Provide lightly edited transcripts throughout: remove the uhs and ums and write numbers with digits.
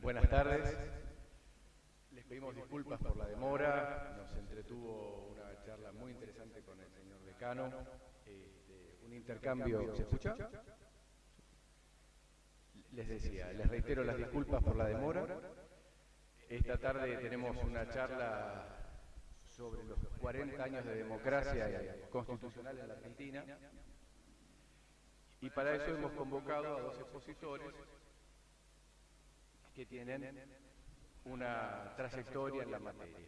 Buenas tardes. Les pedimos disculpas por la demora. Nos entretuvo una charla muy interesante con el señor decano. Un intercambio. ¿Se escucha? Les decía, les reitero las disculpas por la demora. Esta tarde tenemos una charla sobre los 40 años de democracia constitucional en la Argentina. Y para eso hemos convocado a dos expositores que tienen una trayectoria en la materia.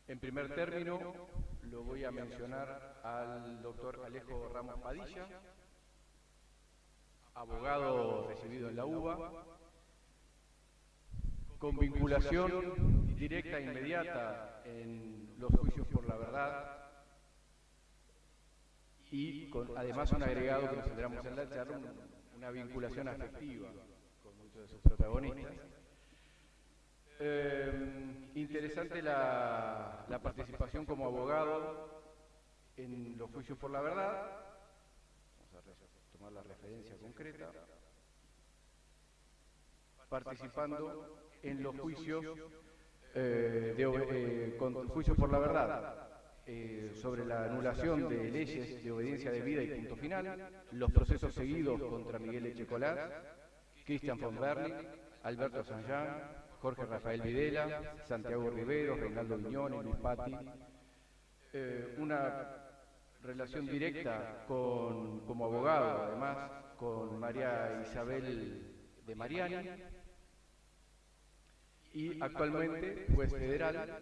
En primer término, lo voy a mencionar al doctor Alejo Ramos Padilla, abogado recibido en la UBA, con vinculación directa e inmediata en los juicios por la verdad y con además un agregado que nos tendremos en la charla, una vinculación afectiva con muchos de sus protagonistas. Interesante la participación como abogado en los juicios por la verdad. Vamos a tomar la referencia concreta. Participando en los juicios con juicios por la verdad, sobre la anulación de leyes de obediencia debida y punto final, los procesos seguidos contra Miguel Echecolás, Cristian von Berlich, Alberto Sanján, Jorge Rafael Videla, Santiago Rivero, Reinaldo Viñone, Luis Patti, una relación directa como abogado, además, con María Isabel de Mariani, y actualmente juez federal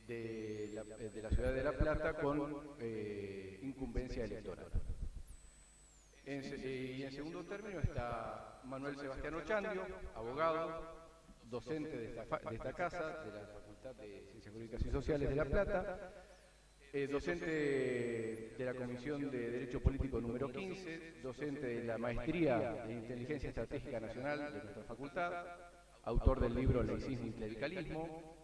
de la ciudad de La Plata con incumbencia electoral. Y en segundo término está Manuel Sebastián Ochandio, abogado, docente de esta casa, de la Facultad de Ciencias Jurídicas y Sociales de La Plata, docente de la Comisión de Derecho Político número 15, docente de la Maestría de Inteligencia Estratégica Nacional de nuestra facultad, autor del libro Laicismo y Clericalismo,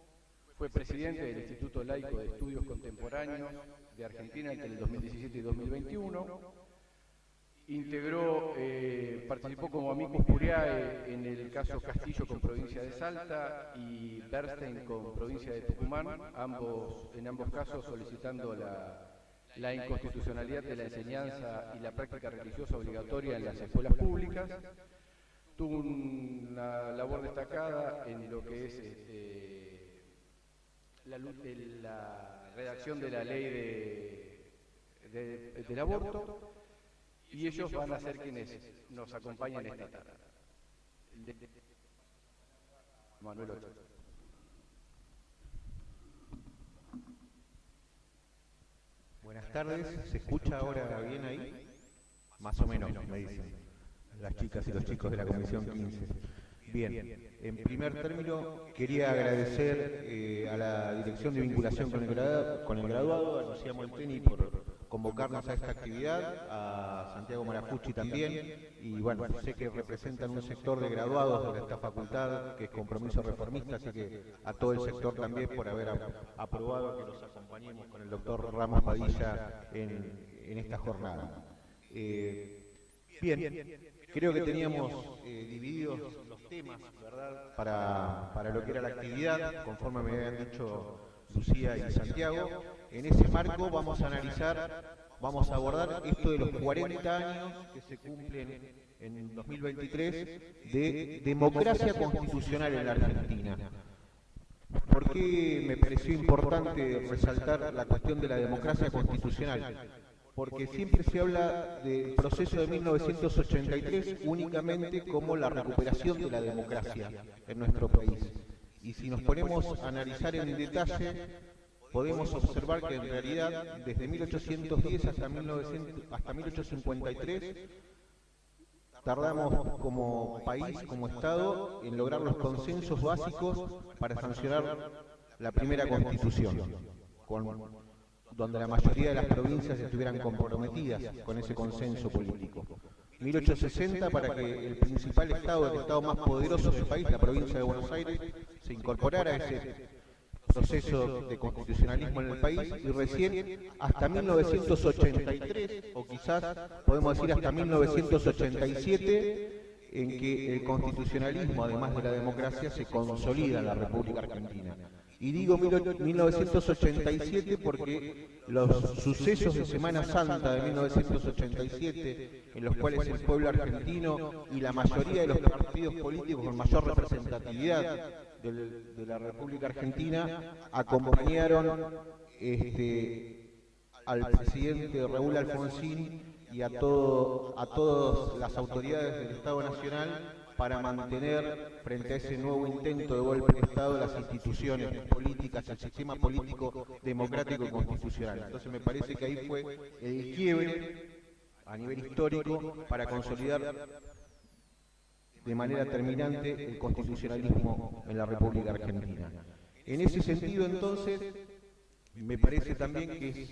fue presidente del Instituto Laico de Estudios Contemporáneos de Argentina entre el 2017 y 2021, participó como amicus curiae en el caso Castillo con provincia de Salta y Bernstein con provincia de Tucumán, en ambos casos solicitando la inconstitucionalidad de la enseñanza y la práctica religiosa obligatoria en las escuelas públicas. Tuvo una labor destacada en lo que es la redacción de la ley del aborto, y ellos van a ser quienes nos acompañan esta tarde. Manuel Ochoa. Buenas tardes, ¿se escucha ahora bien ahí? Más o menos, me dicen las chicas y los chicos de la Comisión 15. Bien, en primer término quería agradecer a la Dirección de Vinculación con el Graduado, a Lucía Molteni por convocarnos a esta actividad, a Santiago Marafucci también, y bueno, sé que representan un sector de graduados de esta facultad que es Compromiso Reformista, así que a todo el sector también por haber aprobado que los acompañemos con el doctor Ramos Padilla en esta jornada. Bien, creo que teníamos divididos los temas, ¿verdad?, para lo que era la actividad, conforme me habían dicho Lucía y Santiago. En ese marco vamos a abordar esto de los 40 años que se cumplen en 2023 de democracia constitucional en la Argentina. ¿Por qué me pareció importante resaltar la cuestión de la democracia constitucional? Porque siempre se habla del proceso de 1983 únicamente como la recuperación de la democracia en nuestro país. Y si nos ponemos a analizar en detalle, podemos observar que en realidad desde 1810 hasta 1853 tardamos como país, como Estado, en lograr los consensos básicos para sancionar la primera Constitución, donde la mayoría de las provincias estuvieran comprometidas con ese consenso político. 1860 para que el principal Estado, el Estado más poderoso del país, la provincia de Buenos Aires, se incorporara a ese proceso de constitucionalismo en el país, y recién hasta 1983, o quizás podemos decir hasta 1987, en que el constitucionalismo, además de la democracia, se consolida en la República Argentina. Y digo 1987 porque los sucesos de Semana Santa de 1987, en los cuales el pueblo argentino y la mayoría de los partidos políticos con mayor representatividad de la República Argentina acompañaron al presidente Raúl Alfonsín y a todas las autoridades del Estado Nacional para mantener, frente a ese nuevo intento de golpe de Estado, las instituciones políticas, el sistema político democrático y constitucional. Entonces me parece que ahí fue el quiebre a nivel histórico para consolidar de manera terminante el constitucionalismo en la República Argentina. En ese sentido, entonces, me parece también que es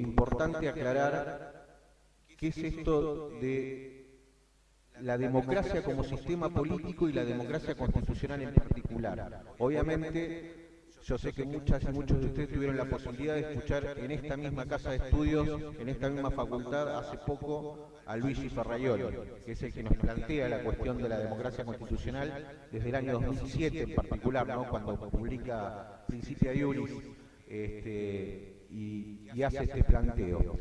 importante aclarar qué es esto de la democracia como sistema político y la democracia constitucional en particular. Obviamente, yo sé que muchas y muchos de ustedes tuvieron la posibilidad de escuchar en esta misma casa de estudios, en esta misma facultad, hace poco, a Luigi Ferraioli, que es el que nos plantea la cuestión de la democracia constitucional desde el año 2007 en particular, ¿no? Cuando publica Principia Iuris y hace este planteo.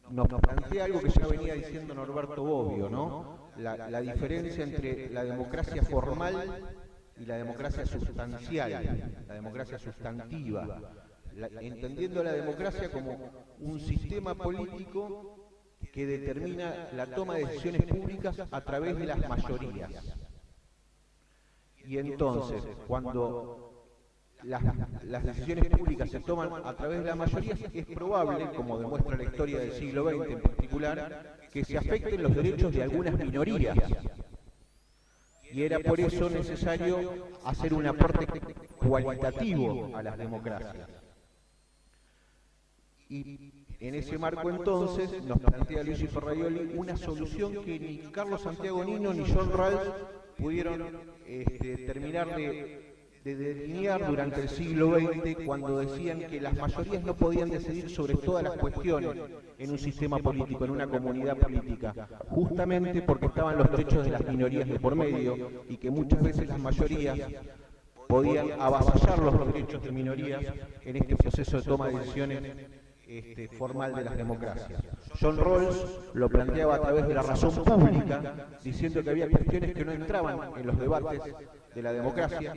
Nos plantea algo que ya venía diciendo Norberto Bobbio, ¿no? La diferencia entre la democracia formal y la democracia sustancial, la democracia sustantiva, entendiendo la democracia como un sistema político que determina la toma de decisiones públicas a través de las mayorías. Y entonces, cuando las decisiones públicas se toman a través de las mayorías, es probable, como demuestra la historia del siglo XX en particular, que se afecten los derechos de algunas minorías. Y era por eso necesario hacer un aporte cualitativo a las democracias. Y en ese marco entonces nos plantea Luigi Ferraioli una solución que ni Carlos Santiago Nino ni John Rawls pudieron terminar de delinear durante el siglo XX, cuando decían que las mayorías no podían decidir sobre todas las cuestiones en un sistema político, en una comunidad política, justamente porque estaban los derechos de las minorías de por medio y que muchas veces las mayorías podían avasallar los derechos de minorías en este proceso de toma de decisiones formal de las democracias. John Rawls lo planteaba a través de la razón pública, diciendo que había cuestiones que no entraban en los debates de la democracia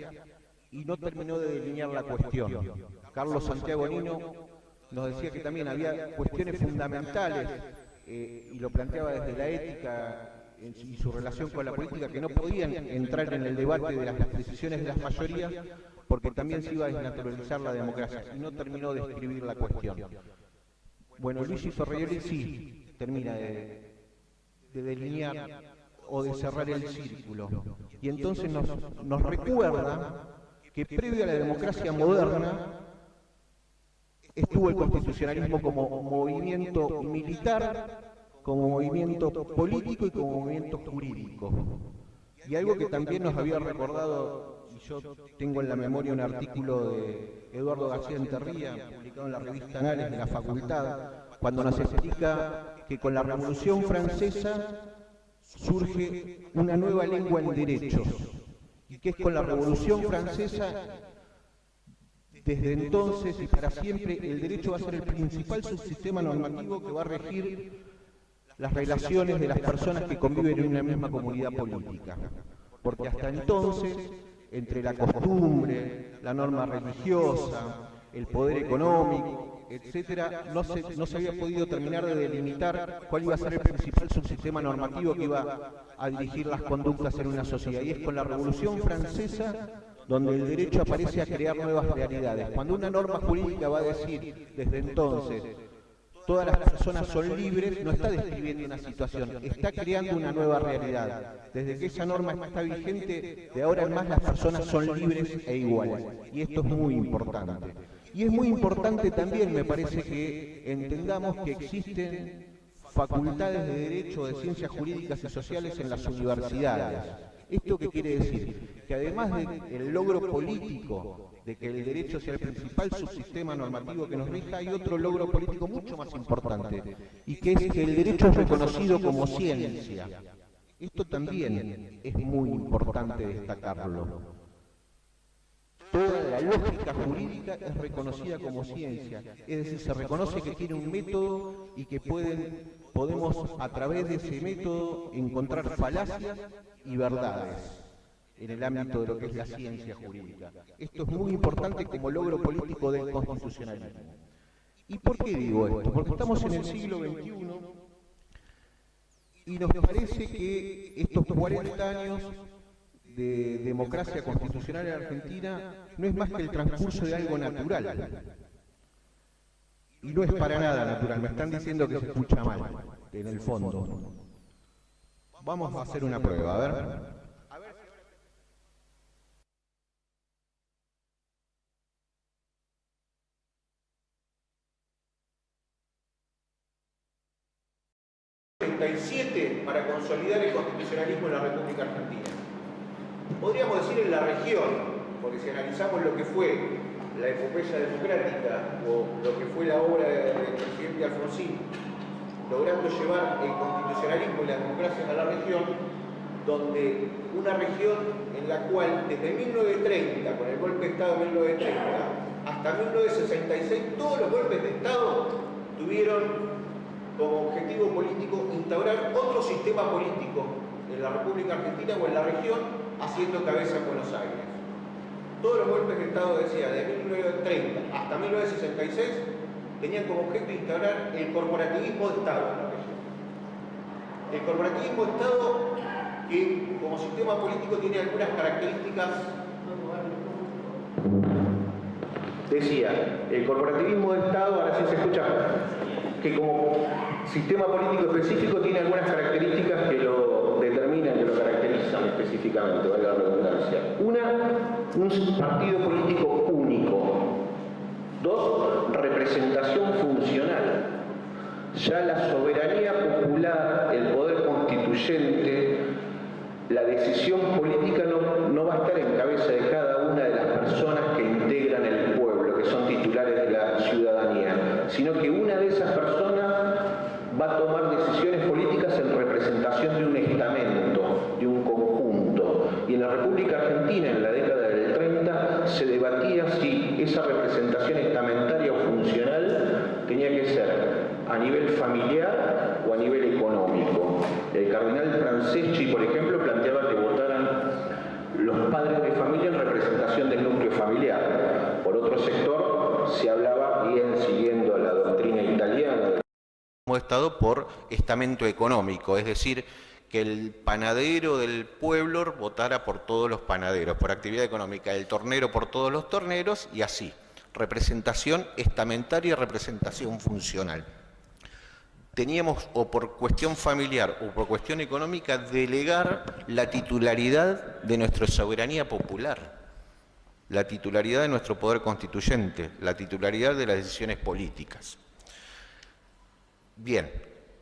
y no terminó de delinear la cuestión. Carlos Santiago Nino nos decía que también había cuestiones fundamentales, y lo planteaba desde la ética y su relación con la política, que no podían entrar en el debate de las decisiones de las mayorías, porque también se iba a desnaturalizar la democracia, y no terminó de escribir la cuestión. Bueno, Luigi Ferraioli sí termina de delinear o de cerrar el círculo, y entonces nos recuerda que previo a la democracia moderna estuvo el constitucionalismo como movimiento militar, como movimiento político y como movimiento jurídico. Y algo que también nos había recordado, y yo tengo en la memoria un artículo de Eduardo García Enterría, publicado en la revista Anales de la Facultad, cuando nos explica que con la Revolución Francesa surge una nueva lengua en derechos, y que es con la Revolución Francesa, desde entonces y para siempre, el derecho va a ser el principal subsistema normativo que va a regir las relaciones de las personas que conviven en una misma comunidad política. Porque hasta entonces, entre la costumbre, la norma religiosa, el poder económico, etcétera, no se había podido terminar de delimitar cuál iba a ser el principal subsistema normativo que iba a dirigir las conductas en una sociedad. Y es con la Revolución Francesa donde el derecho aparece a crear nuevas realidades. Cuando una norma jurídica va a decir, desde entonces, todas las personas son libres, no está describiendo una situación, está creando una nueva realidad. Desde que esa norma está vigente, de ahora en más las personas son libres e iguales. Y esto es muy importante. Y es muy importante también, me parece, que entendamos que existen facultades de Derecho, de Ciencias Jurídicas y Sociales en las universidades. ¿Esto qué quiere decir? Que además del logro político de que el derecho sea el principal subsistema normativo que nos rija, hay otro logro político mucho más importante, y que es que el derecho es reconocido como ciencia. Esto también es muy importante destacarlo. Toda la lógica jurídica es reconocida como ciencia, es decir, se reconoce que tiene un método y que podemos a través de ese método encontrar falacias y verdades en el ámbito de lo que es la ciencia jurídica. Esto es muy importante como logro político del constitucionalismo. ¿Y por qué digo esto? Porque estamos en el siglo XXI y nos parece que estos 40 años de democracia constitucional en Argentina no es más que el transcurso de algo natural. Y no es para nada natural, me están diciendo que se escucha mal, en el fondo. Vamos a hacer una prueba, a ver. Para consolidar el constitucionalismo en la República Argentina. Podríamos decir en la región, porque si analizamos lo que fue la epopeya democrática o lo que fue la obra del presidente Alfonsín, logrando llevar el constitucionalismo y la democracia a la región, donde una región en la cual desde 1930, con el golpe de Estado de 1930, hasta 1966, todos los golpes de Estado tuvieron como objetivo político instaurar otro sistema político en la República Argentina o en la región, haciendo cabeza en Buenos Aires. Todos los golpes de Estado, decía, de 1930 hasta 1966, tenían como objeto instaurar el corporativismo de Estado en la región. El corporativismo de Estado, que como sistema político tiene algunas características. Decía, el corporativismo de Estado, ahora sí se escucha, que como sistema político específico tiene algunas características que lo determinan, que lo caracterizan específicamente, valga la redundancia. Una, un partido político único. Dos, representación funcional. Ya la soberanía popular, el poder constituyente, la decisión política no va a estar en cabeza de cada una de las personas que integran el pueblo, que son titulares de la ciudadanía, sino que una de esas personas va a tomar decisiones políticas en representación de un estamento, de un conjunto. Y en la República Argentina, en la década del 30, se debatía si esa representación estamentaria o funcional tenía que ser a nivel familiar o a nivel económico. El cardenal Franceschi, por ejemplo, planteaba que votaran los padres de familia en representación del núcleo familiar. Por otro sector, se hablaba, bien siguiendo la doctrina italiana, del Estado por estamento económico, es decir, que el panadero del pueblo votara por todos los panaderos, por actividad económica, el tornero por todos los torneros y así. Representación estamentaria y representación funcional. Teníamos, o por cuestión familiar o por cuestión económica, delegar la titularidad de nuestra soberanía popular, la titularidad de nuestro poder constituyente, la titularidad de las decisiones políticas. Bien,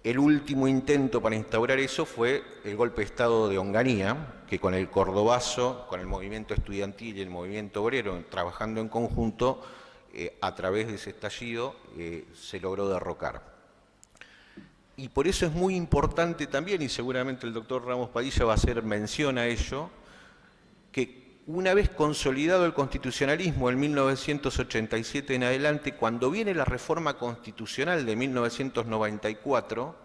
el último intento para instaurar eso fue el golpe de Estado de Onganía, que con el Cordobazo, con el movimiento estudiantil y el movimiento obrero, trabajando en conjunto, a través de ese estallido, se logró derrocar. Y por eso es muy importante también, y seguramente el doctor Ramos Padilla va a hacer mención a ello, que una vez consolidado el constitucionalismo en 1987 en adelante, cuando viene la reforma constitucional de 1994,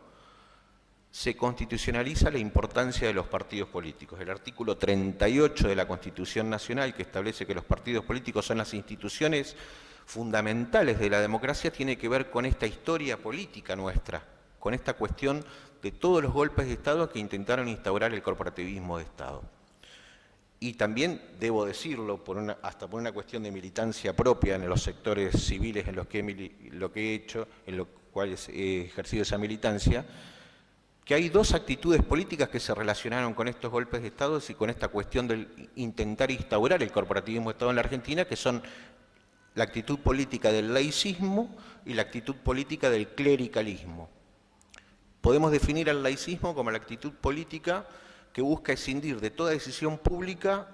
se constitucionaliza la importancia de los partidos políticos. El artículo 38 de la Constitución Nacional, que establece que los partidos políticos son las instituciones fundamentales de la democracia, tiene que ver con esta historia política nuestra, con esta cuestión de todos los golpes de Estado que intentaron instaurar el corporativismo de Estado. Y también, debo decirlo, hasta por una cuestión de militancia propia en los sectores civiles en los que he hecho, en los cuales he ejercido esa militancia, que hay dos actitudes políticas que se relacionaron con estos golpes de Estado y con esta cuestión de intentar instaurar el corporativismo de Estado en la Argentina, que son la actitud política del laicismo y la actitud política del clericalismo. Podemos definir al laicismo como la actitud política que busca escindir de toda decisión pública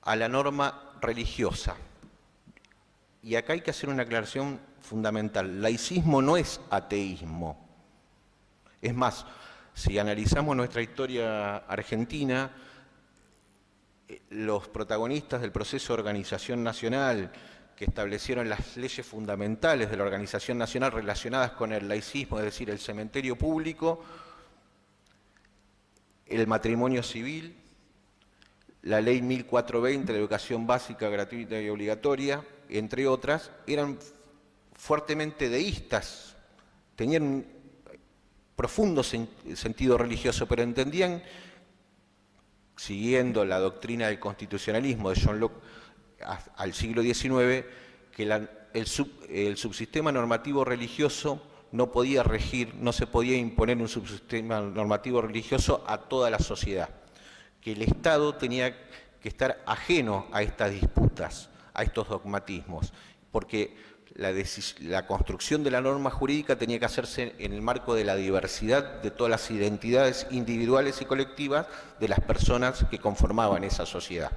a la norma religiosa. Y acá hay que hacer una aclaración fundamental. Laicismo no es ateísmo. Es más, Si analizamos nuestra historia argentina, los protagonistas del proceso de organización nacional que establecieron las leyes fundamentales de la organización nacional relacionadas con el laicismo, es decir, el cementerio público, el matrimonio civil, la ley 1420, la educación básica, gratuita y obligatoria, entre otras, eran fuertemente deístas, tenían un profundo sentido religioso, pero entendían, siguiendo la doctrina del constitucionalismo de John Locke al siglo XIX, que el subsistema normativo religioso no podía regir, no se podía imponer un subsistema normativo religioso a toda la sociedad, que el Estado tenía que estar ajeno a estas disputas, a estos dogmatismos, porque la construcción de la norma jurídica tenía que hacerse en el marco de la diversidad de todas las identidades individuales y colectivas de las personas que conformaban esa sociedad.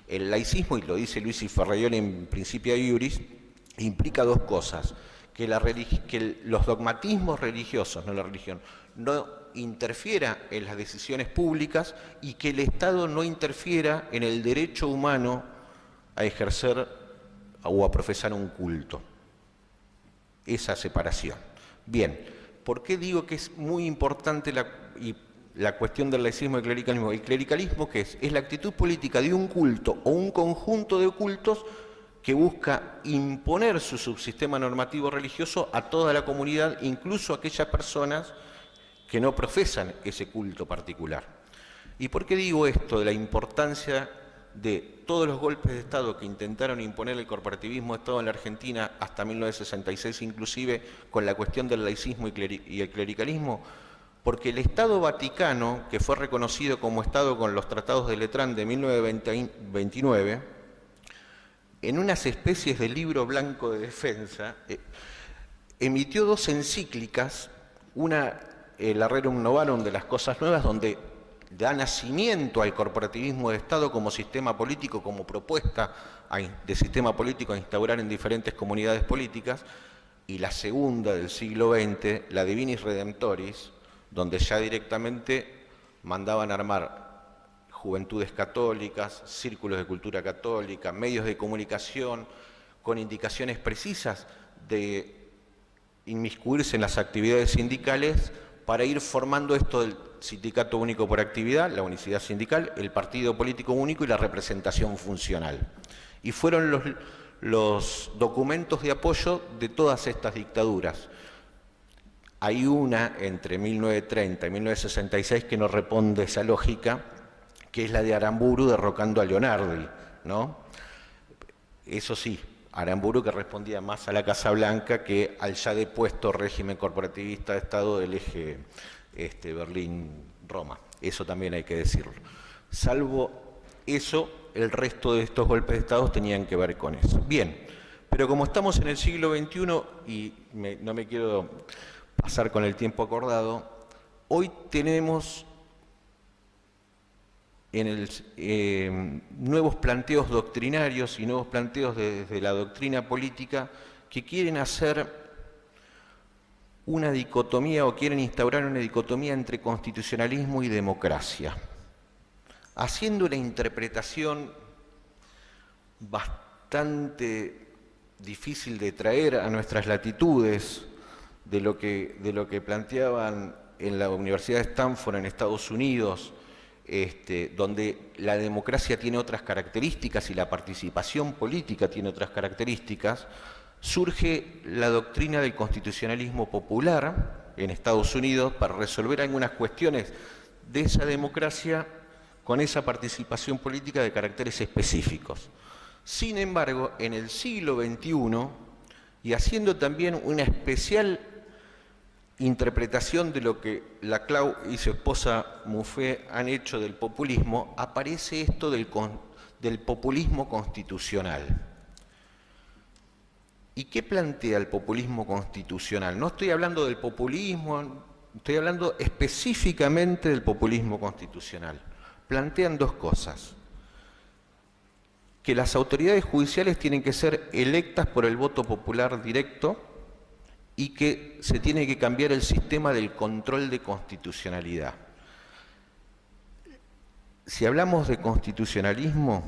El laicismo, y lo dice Luis y Ferraioli en Principia Iuris, implica dos cosas: que los dogmatismos religiosos, no la religión, no interfiera en las decisiones públicas y que el Estado no interfiera en el derecho humano a ejercer o a profesar un culto. Esa separación. Bien, ¿por qué digo que es muy importante la cuestión del laicismo y el clericalismo? El clericalismo, ¿qué es? Es la actitud política de un culto o un conjunto de cultos que busca imponer su subsistema normativo religioso a toda la comunidad, incluso a aquellas personas que no profesan ese culto particular. ¿Y por qué digo esto de la importancia de todos los golpes de Estado que intentaron imponer el corporativismo de Estado en la Argentina hasta 1966, inclusive con la cuestión del laicismo y el clericalismo? Porque el Estado Vaticano, que fue reconocido como Estado con los tratados de Letrán de 1929, en unas especies de libro blanco de defensa, emitió dos encíclicas, una, la Rerum Novarum de las Cosas Nuevas, donde da nacimiento al corporativismo de Estado como sistema político, como propuesta de sistema político a instaurar en diferentes comunidades políticas, y la segunda del siglo XX, la Divinis Redemptoris, donde ya directamente mandaban armar juventudes católicas, círculos de cultura católica, medios de comunicación, con indicaciones precisas de inmiscuirse en las actividades sindicales para ir formando esto del sindicato único por actividad, la unicidad sindical, el partido político único y la representación funcional. Y fueron los documentos de apoyo de todas estas dictaduras. Hay una entre 1930 y 1966 que no responde esa lógica, que es la de Aramburu derrocando a Leonardi, ¿no? Eso sí, Aramburu que respondía más a la Casa Blanca que al ya depuesto régimen corporativista de Estado del eje Berlín-Roma. Eso también hay que decirlo. Salvo eso, el resto de estos golpes de Estado tenían que ver con eso. Bien, pero como estamos en el siglo XXI y no me quiero pasar con el tiempo acordado, hoy tenemos nuevos planteos doctrinarios y nuevos planteos desde la doctrina política que quieren hacer una dicotomía o quieren instaurar una dicotomía entre constitucionalismo y democracia, haciendo una interpretación bastante difícil de traer a nuestras latitudes de lo que planteaban en la Universidad de Stanford en Estados Unidos, donde la democracia tiene otras características y la participación política tiene otras características. Surge la doctrina del constitucionalismo popular en Estados Unidos para resolver algunas cuestiones de esa democracia con esa participación política de caracteres específicos. Sin embargo, en el siglo XXI, y haciendo también una especial interpretación de lo que Laclau y su esposa Muffet han hecho del populismo, aparece esto del populismo constitucional. ¿Y qué plantea el populismo constitucional? No estoy hablando del populismo, estoy hablando específicamente del populismo constitucional. Plantean dos cosas: que las autoridades judiciales tienen que ser electas por el voto popular directo y que se tiene que cambiar el sistema del control de constitucionalidad. Si hablamos de constitucionalismo,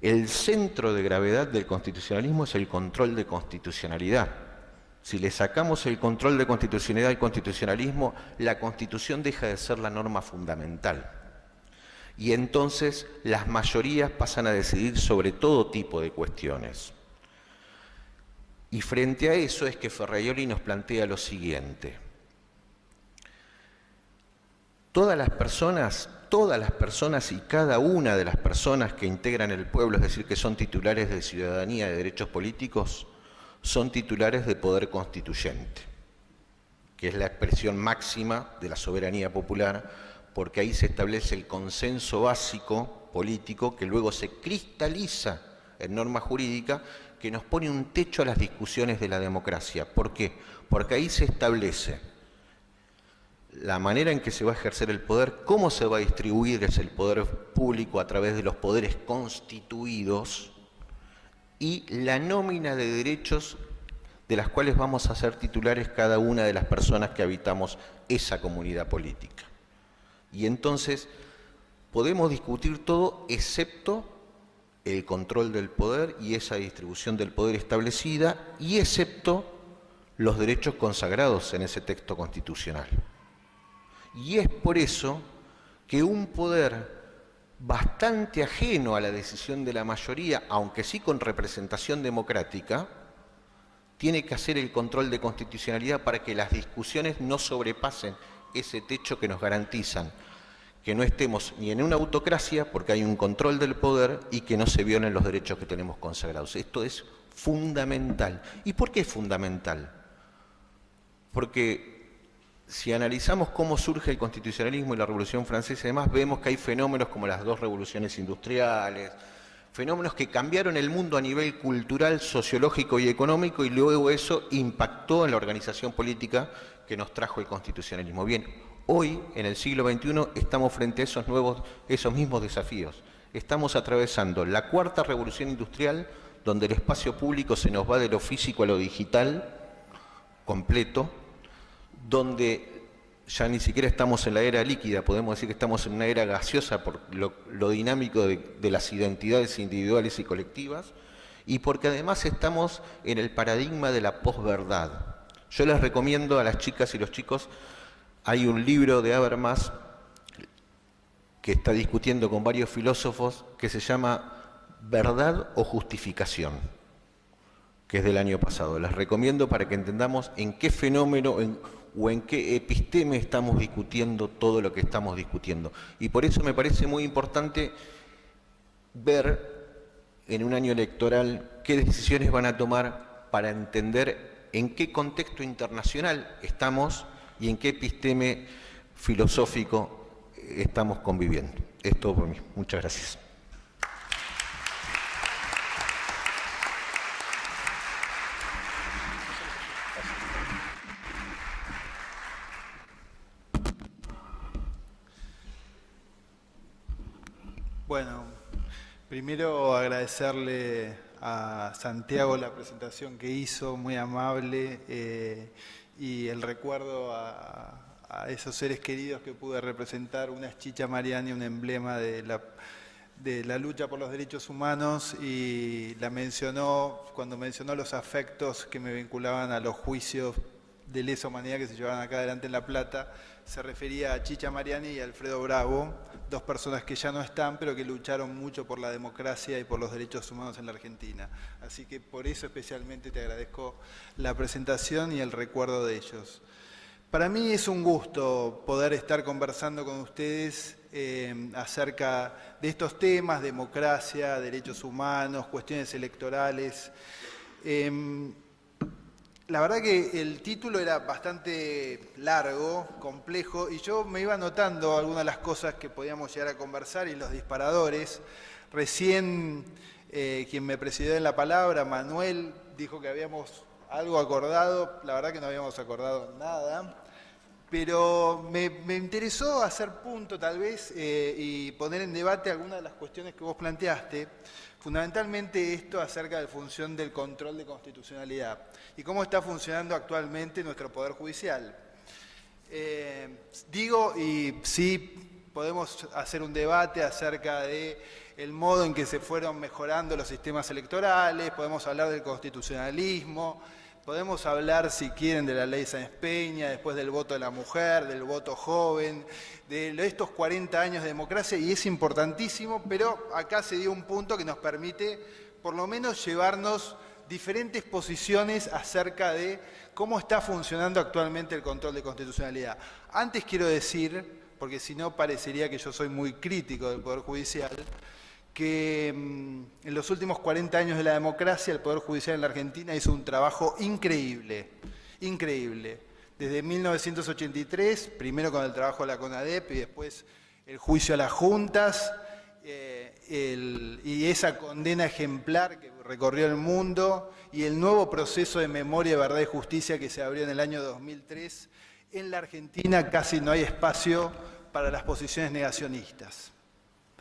el centro de gravedad del constitucionalismo es el control de constitucionalidad. Si le sacamos el control de constitucionalidad al constitucionalismo, la Constitución deja de ser la norma fundamental. Y entonces las mayorías pasan a decidir sobre todo tipo de cuestiones. Y frente a eso es que Ferrajoli nos plantea lo siguiente. Todas las personas y cada una de las personas que integran el pueblo, es decir, que son titulares de ciudadanía, de derechos políticos, son titulares de poder constituyente, que es la expresión máxima de la soberanía popular, porque ahí se establece el consenso básico político que luego se cristaliza en norma jurídica que nos pone un techo a las discusiones de la democracia. ¿Por qué? Porque ahí se establece la manera en que se va a ejercer el poder, cómo se va a distribuir el poder público a través de los poderes constituidos y la nómina de derechos de las cuales vamos a ser titulares cada una de las personas que habitamos esa comunidad política. Y entonces podemos discutir todo excepto el control del poder y esa distribución del poder establecida y excepto los derechos consagrados en ese texto constitucional. Y es por eso que un poder bastante ajeno a la decisión de la mayoría, aunque sí con representación democrática, tiene que hacer el control de constitucionalidad para que las discusiones no sobrepasen ese techo que nos garantizan que no estemos ni en una autocracia, porque hay un control del poder, y que no se violen los derechos que tenemos consagrados. Esto es fundamental. ¿Y por qué es fundamental? Porque si analizamos cómo surge el constitucionalismo y la Revolución Francesa y demás, vemos que hay fenómenos como las dos revoluciones industriales, fenómenos que cambiaron el mundo a nivel cultural, sociológico y económico, y luego eso impactó en la organización política que nos trajo el constitucionalismo. Bien, hoy, en el siglo XXI, estamos frente a esos mismos desafíos. Estamos atravesando la cuarta revolución industrial, donde el espacio público se nos va de lo físico a lo digital completo, donde ya ni siquiera estamos en la era líquida, podemos decir que estamos en una era gaseosa por lo dinámico de las identidades individuales y colectivas, y porque además estamos en el paradigma de la posverdad. Yo les recomiendo a las chicas y los chicos, hay un libro de Habermas que está discutiendo con varios filósofos que se llama ¿Verdad o justificación?, que es del año pasado. Les recomiendo para que entendamos en qué fenómeno o en qué episteme estamos discutiendo todo lo que estamos discutiendo. Y por eso me parece muy importante ver en un año electoral qué decisiones van a tomar para entender en qué contexto internacional estamos y en qué episteme filosófico estamos conviviendo. Es todo por mí. Muchas gracias. Bueno, primero agradecerle a Santiago la presentación que hizo, muy amable, y el recuerdo a esos seres queridos que pude representar, una Chicha Mariani, un emblema de la lucha por los derechos humanos, y la mencionó cuando mencionó los afectos que me vinculaban a los juicios de lesa humanidad que se llevaban acá adelante en La Plata. Se refería a Chicha Mariani y a Alfredo Bravo, dos personas que ya no están, pero que lucharon mucho por la democracia y por los derechos humanos en la Argentina. Así que por eso especialmente te agradezco la presentación y el recuerdo de ellos. Para mí es un gusto poder estar conversando con ustedes acerca de estos temas, democracia, derechos humanos, cuestiones electorales. La verdad que el título era bastante largo, complejo, y yo me iba anotando algunas de las cosas que podíamos llegar a conversar y los disparadores. Recién quien me presidió en la palabra, Manuel, dijo que habíamos algo acordado. La verdad que no habíamos acordado nada. pero me interesó hacer punto tal vez y poner en debate algunas de las cuestiones que vos planteaste, fundamentalmente esto acerca de la función del control de constitucionalidad y cómo está funcionando actualmente nuestro Poder Judicial. Digo, y sí podemos hacer un debate acerca de el modo en que se fueron mejorando los sistemas electorales, podemos hablar del constitucionalismo, podemos hablar, si quieren, de la ley Sáenz Peña, después del voto de la mujer, del voto joven, de estos 40 años de democracia, y es importantísimo, pero acá se dio un punto que nos permite, por lo menos, llevarnos diferentes posiciones acerca de cómo está funcionando actualmente el control de constitucionalidad. Antes quiero decir, porque si no parecería que yo soy muy crítico del Poder Judicial, que en los últimos 40 años de la democracia el Poder Judicial en la Argentina hizo un trabajo increíble, increíble. Desde 1983, primero con el trabajo de la CONADEP y después el juicio a las juntas y esa condena ejemplar que recorrió el mundo y el nuevo proceso de memoria, verdad y justicia que se abrió en el año 2003, en la Argentina casi no hay espacio para las posiciones negacionistas.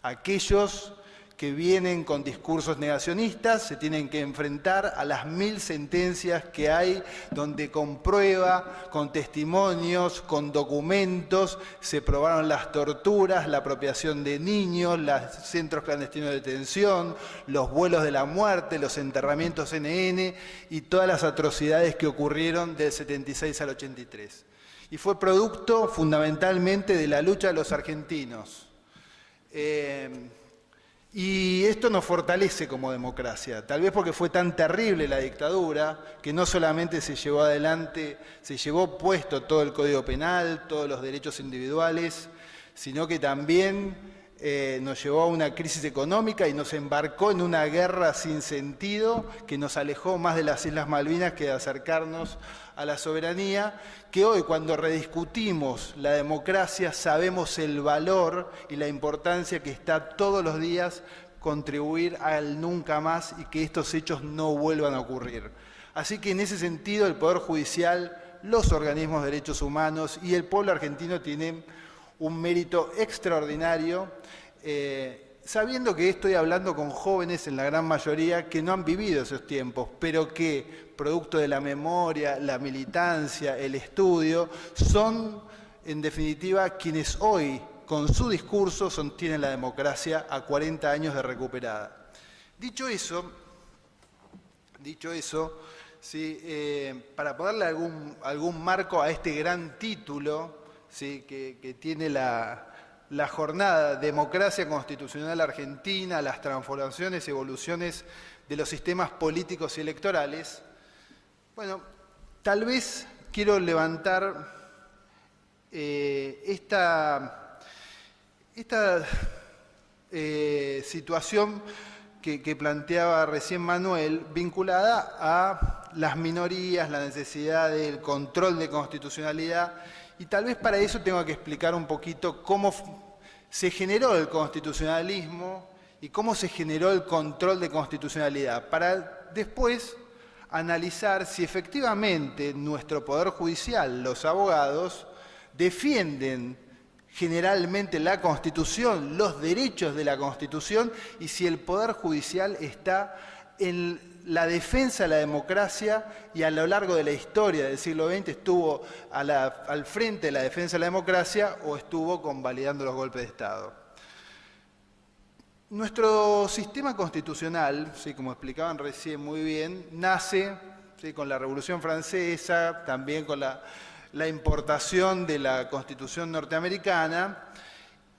Aquellos que vienen con discursos negacionistas se tienen que enfrentar a las 1000 sentencias que hay donde con prueba, con testimonios, con documentos, se probaron las torturas, la apropiación de niños, los centros clandestinos de detención, los vuelos de la muerte, los enterramientos NN y todas las atrocidades que ocurrieron del 76 al 83. Y fue producto fundamentalmente de la lucha de los argentinos. Y esto nos fortalece como democracia, tal vez porque fue tan terrible la dictadura que no solamente se llevó adelante, se llevó puesto todo el Código Penal, todos los derechos individuales, sino que también nos llevó a una crisis económica y nos embarcó en una guerra sin sentido que nos alejó más de las Islas Malvinas que de acercarnos a la soberanía, que hoy cuando rediscutimos la democracia sabemos el valor y la importancia que está todos los días contribuir al nunca más y que estos hechos no vuelvan a ocurrir. Así que en ese sentido el Poder Judicial, los organismos de derechos humanos y el pueblo argentino tienen un mérito extraordinario, sabiendo que estoy hablando con jóvenes en la gran mayoría que no han vivido esos tiempos, pero que, producto de la memoria, la militancia, el estudio, son en definitiva quienes hoy, con su discurso, sostienen la democracia a 40 años de recuperada. Dicho eso, sí, para ponerle algún marco a este gran título, sí, que tiene la jornada Democracia Constitucional Argentina, las transformaciones y evoluciones de los sistemas políticos y electorales, bueno, tal vez quiero levantar esta situación que planteaba recién Manuel, vinculada a las minorías, la necesidad del control de constitucionalidad. Y tal vez para eso tengo que explicar un poquito cómo se generó el constitucionalismo y cómo se generó el control de constitucionalidad, para después analizar si efectivamente nuestro Poder Judicial, los abogados, defienden generalmente la Constitución, los derechos de la Constitución, y si el Poder Judicial está en la defensa de la democracia y a lo largo de la historia del siglo XX estuvo al frente de la defensa de la democracia o estuvo convalidando los golpes de Estado. Nuestro sistema constitucional, ¿sí?, como explicaban recién muy bien, nace, ¿sí?, con la Revolución Francesa, también con la importación de la Constitución norteamericana,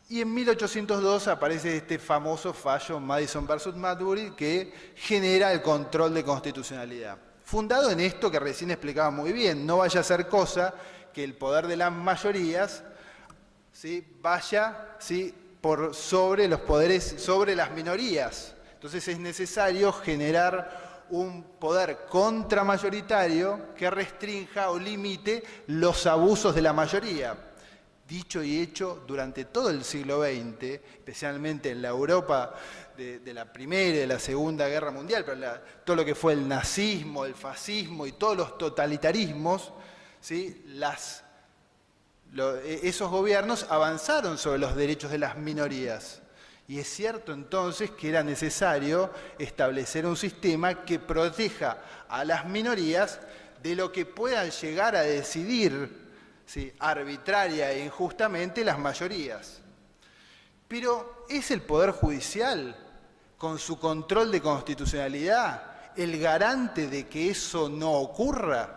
y en 1802 aparece este famoso fallo Madison versus Marbury que genera el control de constitucionalidad. Fundado en esto que recién explicaba muy bien, no vaya a ser cosa que el poder de las mayorías, ¿sí?, vaya, ¿sí?, por sobre los poderes, sobre las minorías. Entonces es necesario generar un poder contramayoritario que restrinja o limite los abusos de la mayoría. Dicho y hecho durante todo el siglo XX, especialmente en la Europa de la Primera y de la Segunda Guerra Mundial, pero todo lo que fue el nazismo, el fascismo y todos los totalitarismos, ¿sí?, esos gobiernos avanzaron sobre los derechos de las minorías. Y es cierto entonces que era necesario establecer un sistema que proteja a las minorías de lo que puedan llegar a decidir, ¿sí?, arbitraria e injustamente las mayorías. Pero ¿es el Poder Judicial, con su control de constitucionalidad, el garante de que eso no ocurra?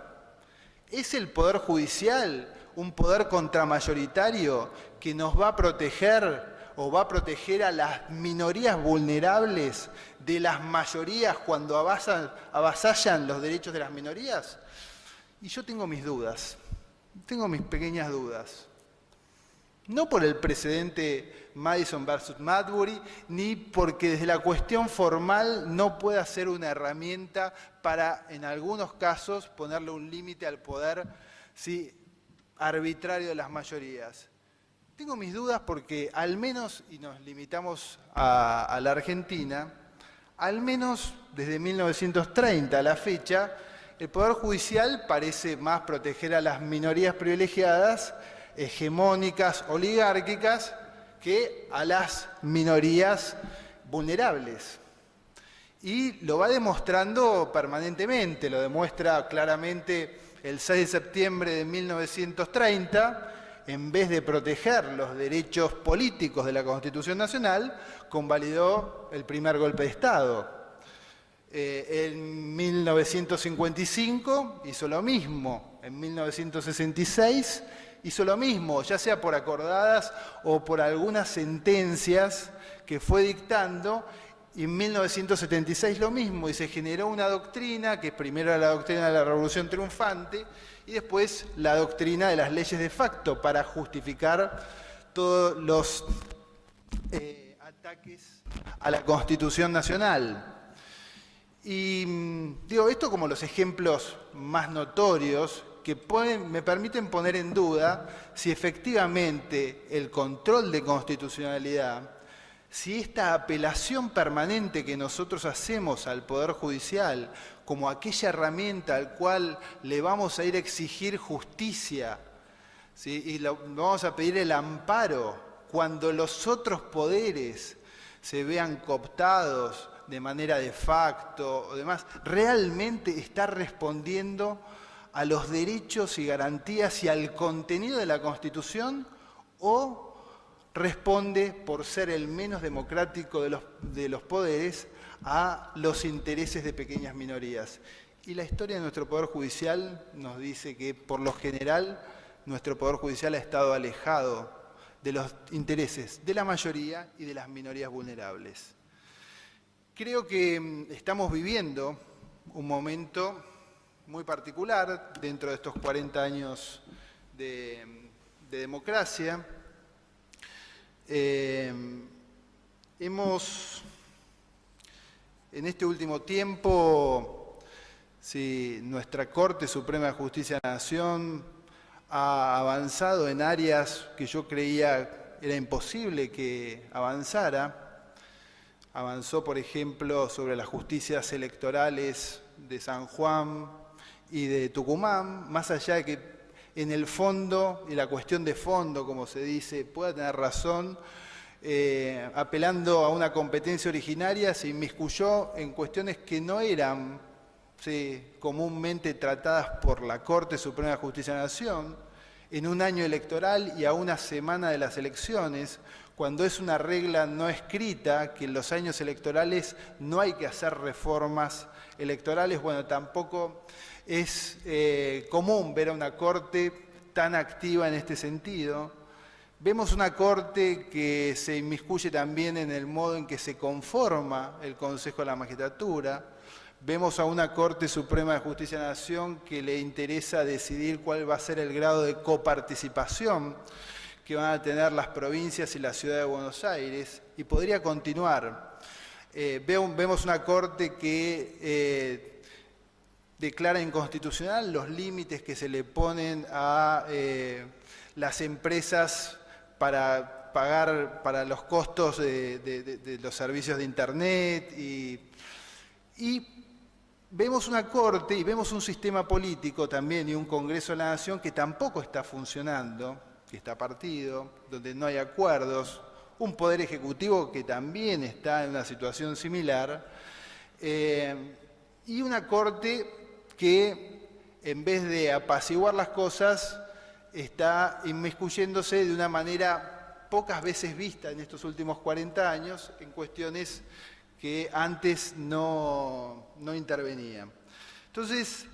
¿Es el Poder Judicial un poder contramayoritario que nos va a proteger o va a proteger a las minorías vulnerables de las mayorías cuando avasallan los derechos de las minorías? Y yo tengo mis dudas, tengo mis pequeñas dudas. No por el precedente Madison versus Marbury, ni porque desde la cuestión formal no pueda ser una herramienta para, en algunos casos, ponerle un límite al poder, ¿sí?, arbitrario de las mayorías. Tengo mis dudas porque al menos, y nos limitamos a la Argentina, al menos desde 1930 a la fecha, el Poder Judicial parece más proteger a las minorías privilegiadas, hegemónicas, oligárquicas, que a las minorías vulnerables. Y lo va demostrando permanentemente, lo demuestra claramente el 6 de septiembre de 1930, en vez de proteger los derechos políticos de la Constitución Nacional, convalidó el primer golpe de Estado. En 1955 hizo lo mismo, en 1966 hizo lo mismo, ya sea por acordadas o por algunas sentencias que fue dictando, y en 1976 lo mismo, y se generó una doctrina, que primero era la doctrina de la Revolución Triunfante, y después la doctrina de las leyes de facto, para justificar todos los ataques a la Constitución Nacional. Y digo esto como los ejemplos más notorios que me permiten poner en duda si efectivamente el control de constitucionalidad, si esta apelación permanente que nosotros hacemos al Poder Judicial como aquella herramienta al cual le vamos a ir a exigir justicia, ¿sí?, y vamos a pedir el amparo cuando los otros poderes se vean cooptados de manera de facto o demás, realmente está respondiendo a los derechos y garantías y al contenido de la Constitución, o responde, por ser el menos democrático de los poderes, a los intereses de pequeñas minorías. Y la historia de nuestro Poder Judicial nos dice que, por lo general, nuestro Poder Judicial ha estado alejado de los intereses de la mayoría y de las minorías vulnerables. Creo que estamos viviendo un momento muy particular dentro de estos 40 años de democracia. Hemos, en este último tiempo, sí, nuestra Corte Suprema de Justicia de la Nación ha avanzado en áreas que yo creía era imposible que avanzara. Avanzó, por ejemplo, sobre las justicias electorales de San Juan y de Tucumán, más allá de que en el fondo, y la cuestión de fondo, como se dice, pueda tener razón, apelando a una competencia originaria, se inmiscuyó en cuestiones que no eran, sí, comúnmente tratadas por la Corte Suprema de Justicia de la Nación, en un año electoral y a una semana de las elecciones, cuando es una regla no escrita que en los años electorales no hay que hacer reformas electorales. Bueno, tampoco es común ver a una Corte tan activa en este sentido. Vemos una Corte que se inmiscuye también en el modo en que se conforma el Consejo de la Magistratura. Vemos a una Corte Suprema de Justicia de la Nación que le interesa decidir cuál va a ser el grado de coparticipación que van a tener las provincias y la ciudad de Buenos Aires, y podría continuar. Vemos una Corte que declara inconstitucional los límites que se le ponen a las empresas para pagar para los costos de los servicios de Internet, y vemos una Corte y vemos un sistema político también y un Congreso de la Nación que tampoco está funcionando, que está partido, donde no hay acuerdos, un poder ejecutivo que también está en una situación similar, y una corte que, en vez de apaciguar las cosas, está inmiscuyéndose de una manera pocas veces vista en estos últimos 40 años en cuestiones que antes no intervenían. Entonces,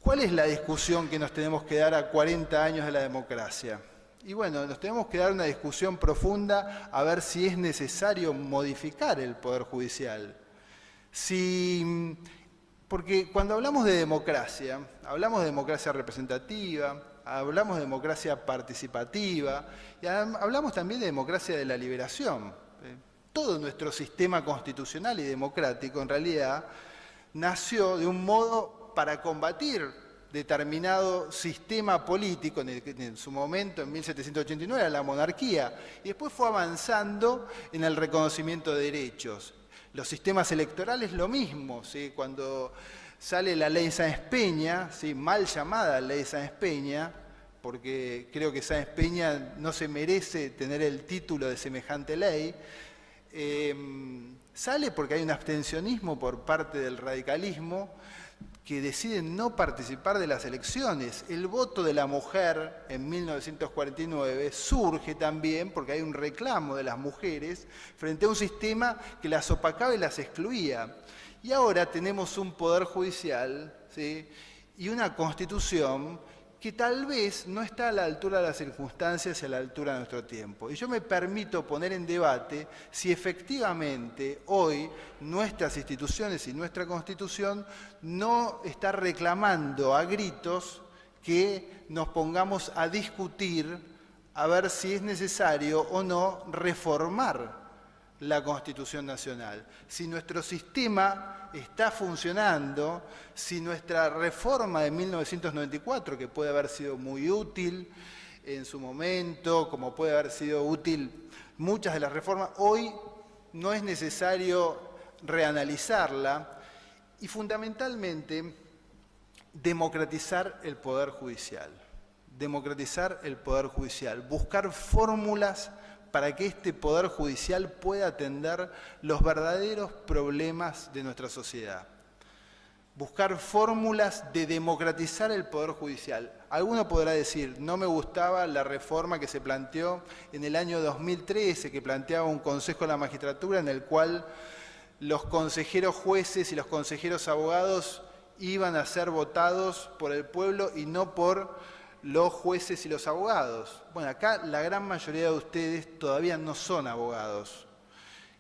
¿cuál es la discusión que nos tenemos que dar a 40 años de la democracia? Y bueno, nos tenemos que dar una discusión profunda a ver si es necesario modificar el Poder Judicial. Porque cuando hablamos de democracia representativa, hablamos de democracia participativa y hablamos también de democracia de la liberación. Todo nuestro sistema constitucional y democrático en realidad nació de un modo para combatir determinado sistema político, en su momento, en 1789, era la monarquía, y después fue avanzando en el reconocimiento de derechos. Los sistemas electorales lo mismo, ¿sí? Cuando sale la ley Sáenz Peña, ¿sí? Mal llamada ley Sáenz Peña, porque creo que Sáenz Peña no se merece tener el título de semejante ley, sale porque hay un abstencionismo por parte del radicalismo que deciden no participar de las elecciones. El voto de la mujer en 1949 surge también porque hay un reclamo de las mujeres frente a un sistema que las opacaba y las excluía. Y ahora tenemos un poder judicial, ¿sí? Y una constitución que tal vez no está a la altura de las circunstancias y a la altura de nuestro tiempo. Y yo me permito poner en debate si efectivamente hoy nuestras instituciones y nuestra Constitución no está reclamando a gritos que nos pongamos a discutir a ver si es necesario o no reformar la Constitución Nacional. Si nuestro sistema está funcionando, si nuestra reforma de 1994, que puede haber sido muy útil en su momento, como puede haber sido útil muchas de las reformas, hoy no es necesario reanalizarla y fundamentalmente democratizar el Poder Judicial. Democratizar el Poder Judicial, buscar fórmulas para que este Poder Judicial pueda atender los verdaderos problemas de nuestra sociedad. Buscar fórmulas de democratizar el Poder Judicial. Alguno podrá decir, no me gustaba la reforma que se planteó en el año 2013, que planteaba un Consejo de la Magistratura en el cual los consejeros jueces y los consejeros abogados iban a ser votados por el pueblo y no por los jueces y los abogados. Bueno, acá la gran mayoría de ustedes todavía no son abogados.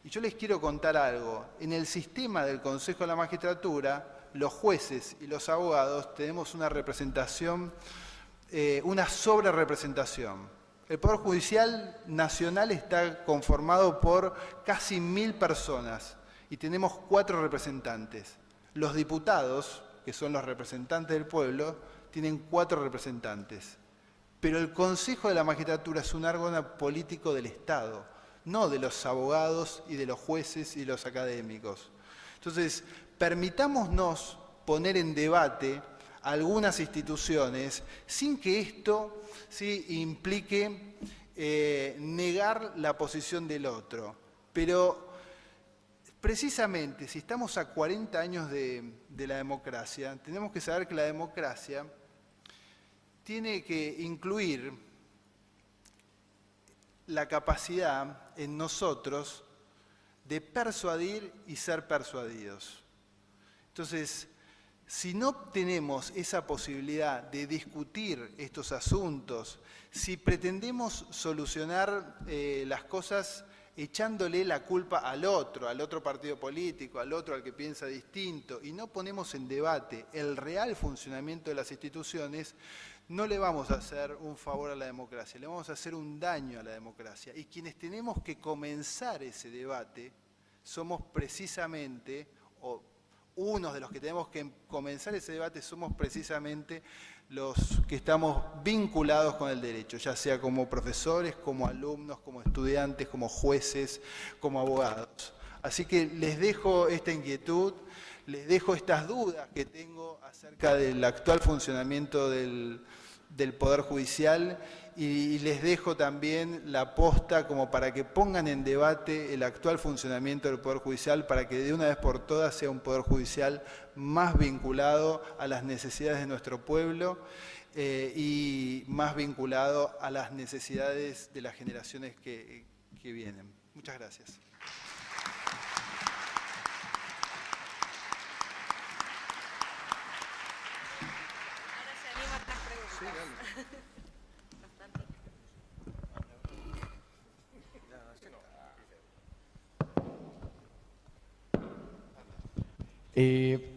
Y yo les quiero contar algo. En el sistema del Consejo de la Magistratura, los jueces y los abogados tenemos una representación, una sobrerepresentación. El Poder Judicial Nacional está conformado por casi 1000 personas y tenemos 4 representantes. Los diputados, que son los representantes del pueblo, tienen 4 representantes. Pero el Consejo de la Magistratura es un órgano político del Estado, no de los abogados y de los jueces y de los académicos. Entonces, permitámonos poner en debate algunas instituciones sin que esto, ¿sí?, implique negar la posición del otro. Pero precisamente, si estamos a 40 años de la democracia, tenemos que saber que la democracia tiene que incluir la capacidad en nosotros de persuadir y ser persuadidos. Entonces, si no tenemos esa posibilidad de discutir estos asuntos, si pretendemos solucionar las cosas echándole la culpa al otro partido político, al otro al que piensa distinto, y no ponemos en debate el real funcionamiento de las instituciones, no le vamos a hacer un favor a la democracia, le vamos a hacer un daño a la democracia. Y quienes tenemos que comenzar ese debate somos precisamente, o unos de los que tenemos que comenzar ese debate somos precisamente los que estamos vinculados con el derecho, ya sea como profesores, como alumnos, como estudiantes, como jueces, como abogados. Así que les dejo esta inquietud, les dejo estas dudas que tengo acerca del actual funcionamiento del del Poder Judicial, y les dejo también la posta como para que pongan en debate el actual funcionamiento del Poder Judicial, para que de una vez por todas sea un Poder Judicial más vinculado a las necesidades de nuestro pueblo y más vinculado a las necesidades de las generaciones que vienen. Muchas gracias.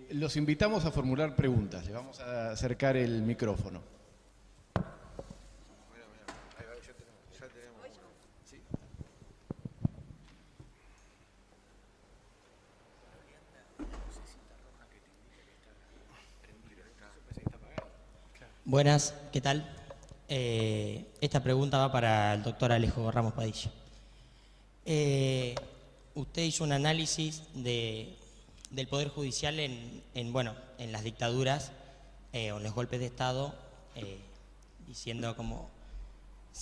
Los invitamos a formular preguntas. Les vamos a acercar el micrófono. Buenas, ¿qué tal? Esta pregunta va para el doctor Alejo Ramos Padilla. Usted hizo un análisis del Poder Judicial en las dictaduras o en los golpes de Estado, diciendo como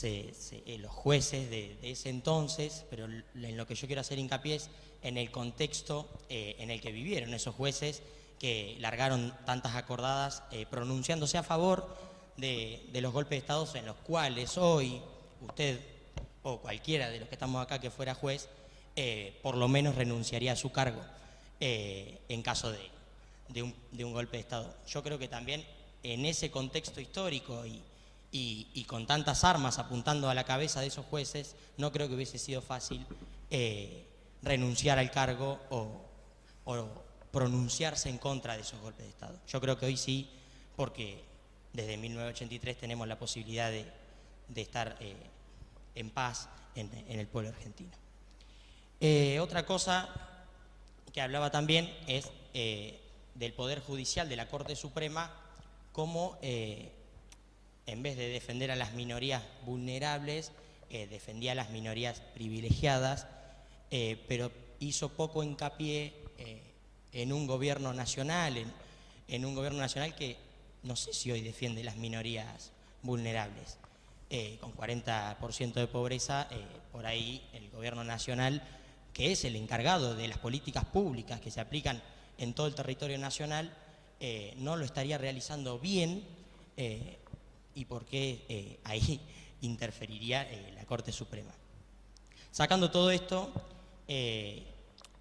los jueces de ese entonces, pero en lo que yo quiero hacer hincapié es en el contexto en el que vivieron esos jueces que largaron tantas acordadas pronunciándose a favor de los golpes de Estado en los cuales hoy usted o cualquiera de los que estamos acá que fuera juez por lo menos renunciaría a su cargo en caso de un golpe de Estado. Yo creo que también en ese contexto histórico y con tantas armas apuntando a la cabeza de esos jueces, no creo que hubiese sido fácil renunciar al cargo o pronunciarse en contra de esos golpes de Estado. Yo creo que hoy sí, porque desde 1983 tenemos la posibilidad de estar en paz en el pueblo argentino. Otra cosa que hablaba también es del Poder Judicial, de la Corte Suprema, cómo en vez de defender a las minorías vulnerables, defendía a las minorías privilegiadas, pero hizo poco hincapié en un gobierno nacional, en un gobierno nacional que no sé si hoy defiende las minorías vulnerables. Con 40% de pobreza, por ahí el gobierno nacional, que es el encargado de las políticas públicas que se aplican en todo el territorio nacional, no lo estaría realizando bien, y por qué ahí interferiría la Corte Suprema. Sacando todo esto,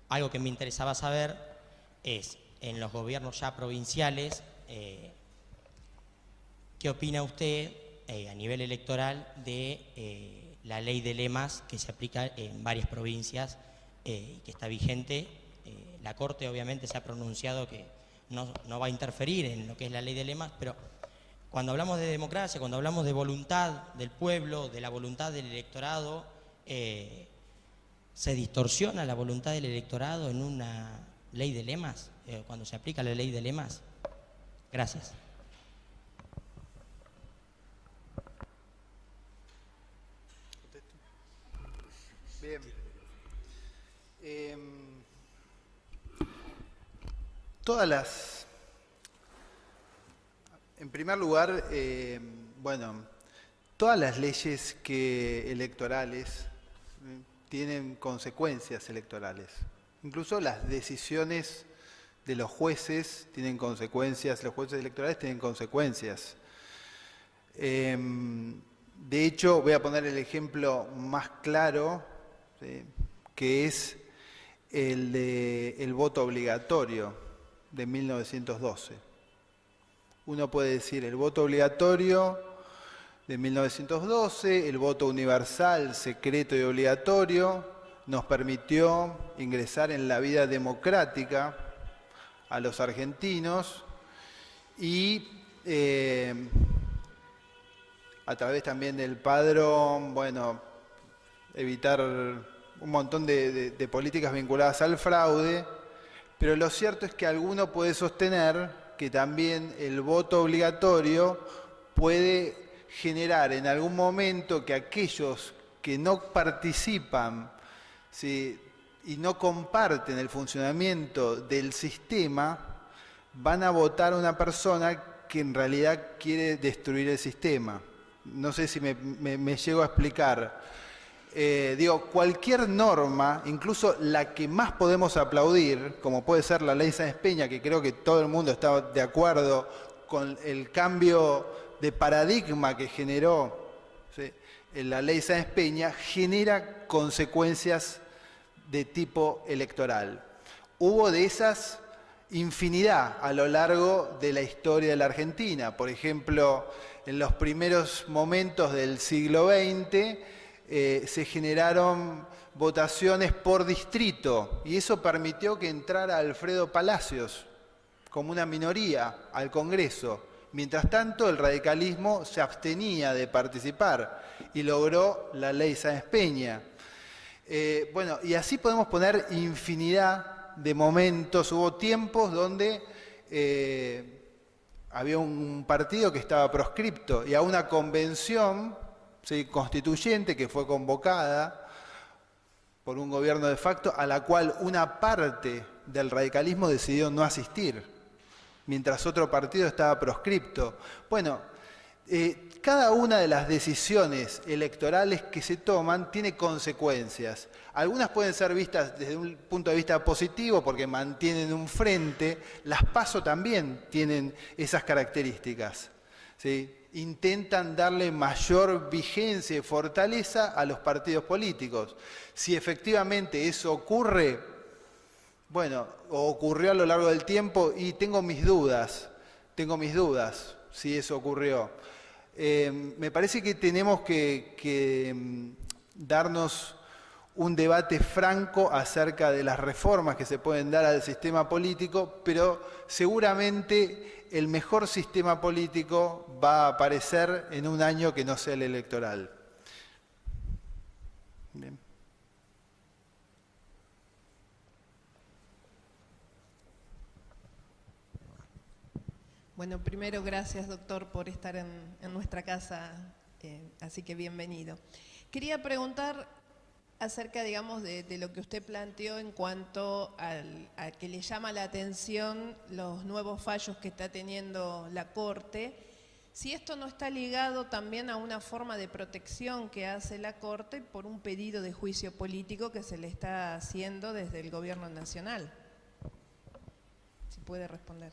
algo que me interesaba saber es, en los gobiernos ya provinciales, ¿qué opina usted a nivel electoral de la ley de lemas que se aplica en varias provincias y que está vigente? La Corte obviamente se ha pronunciado que no va a interferir en lo que es la ley de lemas, pero cuando hablamos de democracia, cuando hablamos de voluntad del pueblo, de la voluntad del electorado, ¿se distorsiona la voluntad del electorado en una ley de lemas, cuando se aplica la ley de lemas? Gracias. Bien. En primer lugar, todas las leyes electorales tienen consecuencias electorales. Incluso las decisiones de los jueces tienen consecuencias, los jueces electorales tienen consecuencias. De hecho, voy a poner el ejemplo más claro, ¿sí?, que es el voto obligatorio de 1912. Uno puede decir el voto obligatorio de 1912, el voto universal, secreto y obligatorio, nos permitió ingresar en la vida democrática a los argentinos y a través también del padrón, evitar un montón de políticas vinculadas al fraude, pero lo cierto es que alguno puede sostener que también el voto obligatorio puede generar en algún momento que aquellos que no participan, ¿sí?, y no comparten el funcionamiento del sistema, van a votar a una persona que en realidad quiere destruir el sistema. No sé si me llego a explicar. Digo, cualquier norma, incluso la que más podemos aplaudir, como puede ser la ley Sáenz Peña, que creo que todo el mundo está de acuerdo con el cambio de paradigma que generó, ¿sí?, la ley Sáenz Peña, genera consecuencias de tipo electoral. Hubo de esas infinidad a lo largo de la historia de la Argentina. Por ejemplo, en los primeros momentos del siglo XX se generaron votaciones por distrito y eso permitió que entrara Alfredo Palacios como una minoría al Congreso. Mientras tanto, el radicalismo se abstenía de participar y logró la ley Sáenz Peña. Bueno, y así podemos poner infinidad de momentos. Hubo tiempos donde había un partido que estaba proscripto y a una convención, ¿sí?, constituyente que fue convocada por un gobierno de facto a la cual una parte del radicalismo decidió no asistir, mientras otro partido estaba proscripto. Bueno, cada una de las decisiones electorales que se toman tiene consecuencias. Algunas pueden ser vistas desde un punto de vista positivo porque mantienen un frente. Las PASO también tienen esas características, ¿sí? Intentan darle mayor vigencia y fortaleza a los partidos políticos. Si efectivamente eso ocurre, bueno, o ocurrió a lo largo del tiempo, y tengo mis dudas si eso ocurrió. Me parece que tenemos que darnos un debate franco acerca de las reformas que se pueden dar al sistema político, pero seguramente el mejor sistema político va a aparecer en un año que no sea el electoral. Bien. Bueno, primero gracias, doctor, por estar en nuestra casa, así que bienvenido. Quería preguntar acerca, digamos, de lo que usted planteó en cuanto a que le llama la atención los nuevos fallos que está teniendo la Corte. Si esto no está ligado también a una forma de protección que hace la Corte por un pedido de juicio político que se le está haciendo desde el Gobierno Nacional. Si puede responder.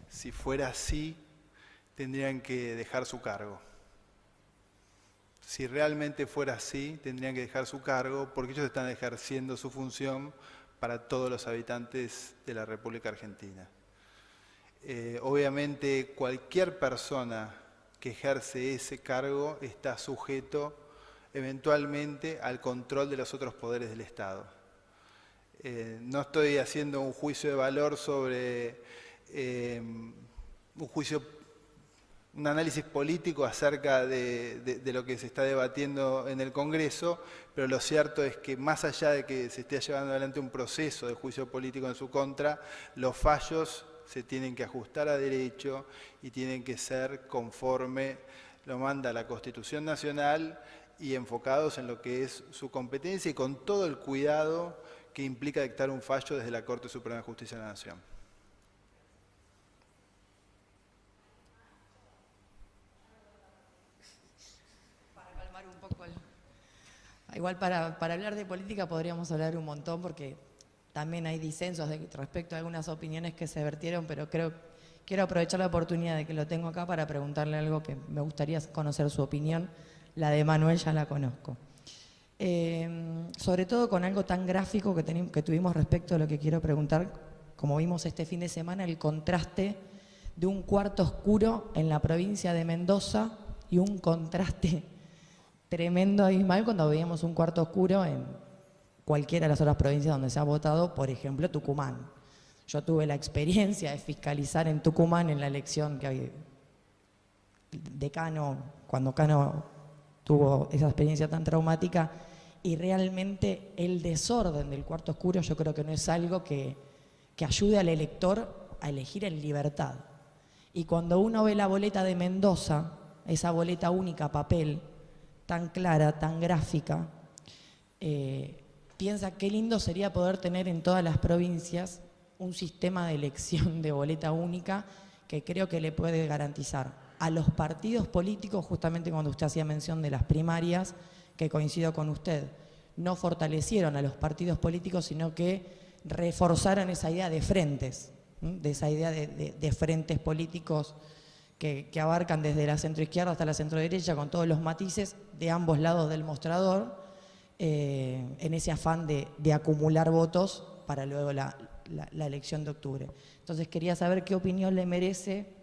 Si fuera así, tendrían que dejar su cargo. Si realmente fuera así, tendrían que dejar su cargo porque ellos están ejerciendo su función para todos los habitantes de la República Argentina. Obviamente, cualquier persona que ejerce ese cargo está sujeto eventualmente al control de los otros poderes del Estado. No estoy haciendo un juicio de valor sobre un análisis político acerca de lo que se está debatiendo en el Congreso, pero lo cierto es que más allá de que se esté llevando adelante un proceso de juicio político en su contra, los fallos se tienen que ajustar a derecho y tienen que ser conforme lo manda la Constitución Nacional y enfocados en lo que es su competencia y con todo el cuidado que implica dictar un fallo desde la Corte Suprema de Justicia de la Nación. Igual para hablar de política podríamos hablar un montón porque también hay disensos respecto a algunas opiniones que se vertieron, pero quiero aprovechar la oportunidad de que lo tengo acá para preguntarle algo que me gustaría conocer su opinión. La de Manuel ya la conozco. Sobre todo con algo tan gráfico que tuvimos respecto a lo que quiero preguntar, como vimos este fin de semana, el contraste de un cuarto oscuro en la provincia de Mendoza y un contraste tremendo, abismal, cuando veíamos un cuarto oscuro en cualquiera de las otras provincias donde se ha votado, por ejemplo, Tucumán. Yo tuve la experiencia de fiscalizar en Tucumán en la elección que había de Cano, cuando Cano tuvo esa experiencia tan traumática, y realmente el desorden del cuarto oscuro yo creo que no es algo que ayude al elector a elegir en libertad. Y cuando uno ve la boleta de Mendoza, esa boleta única, papel, tan clara, tan gráfica, piensa qué lindo sería poder tener en todas las provincias un sistema de elección de boleta única que creo que le puede garantizar a los partidos políticos, justamente cuando usted hacía mención de las primarias, que coincido con usted, no fortalecieron a los partidos políticos, sino que reforzaron esa idea de frentes, de esa idea de frentes políticos que abarcan desde la centroizquierda hasta la centroderecha, con todos los matices de ambos lados del mostrador, en ese afán de acumular votos para luego la elección de octubre. Entonces quería saber qué opinión le merece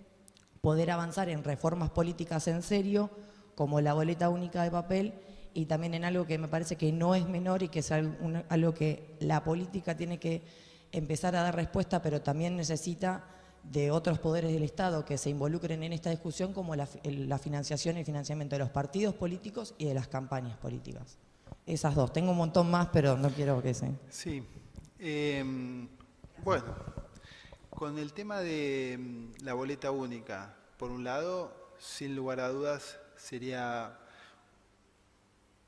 poder avanzar en reformas políticas en serio, como la boleta única de papel, y también en algo que me parece que no es menor y que es algo que la política tiene que empezar a dar respuesta, pero también necesita de otros poderes del Estado que se involucren en esta discusión, como la financiación y financiamiento de los partidos políticos y de las campañas políticas. Esas dos. Tengo un montón más, pero no quiero que se... Sí. Bueno, con el tema de la boleta única, por un lado, sin lugar a dudas, sería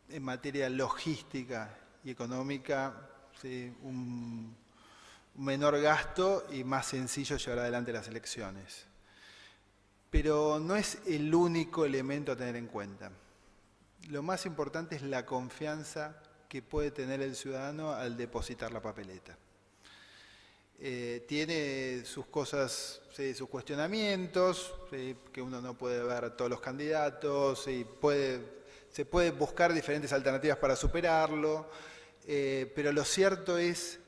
en materia logística y económica, ¿sí?, un menor gasto y más sencillo llevar adelante las elecciones. Pero no es el único elemento a tener en cuenta. Lo más importante es la confianza que puede tener el ciudadano al depositar la papeleta. Tiene sus cosas, ¿sí?, sus cuestionamientos, ¿sí?, que uno no puede ver a todos los candidatos, ¿sí?, se puede buscar diferentes alternativas para superarlo, pero lo cierto es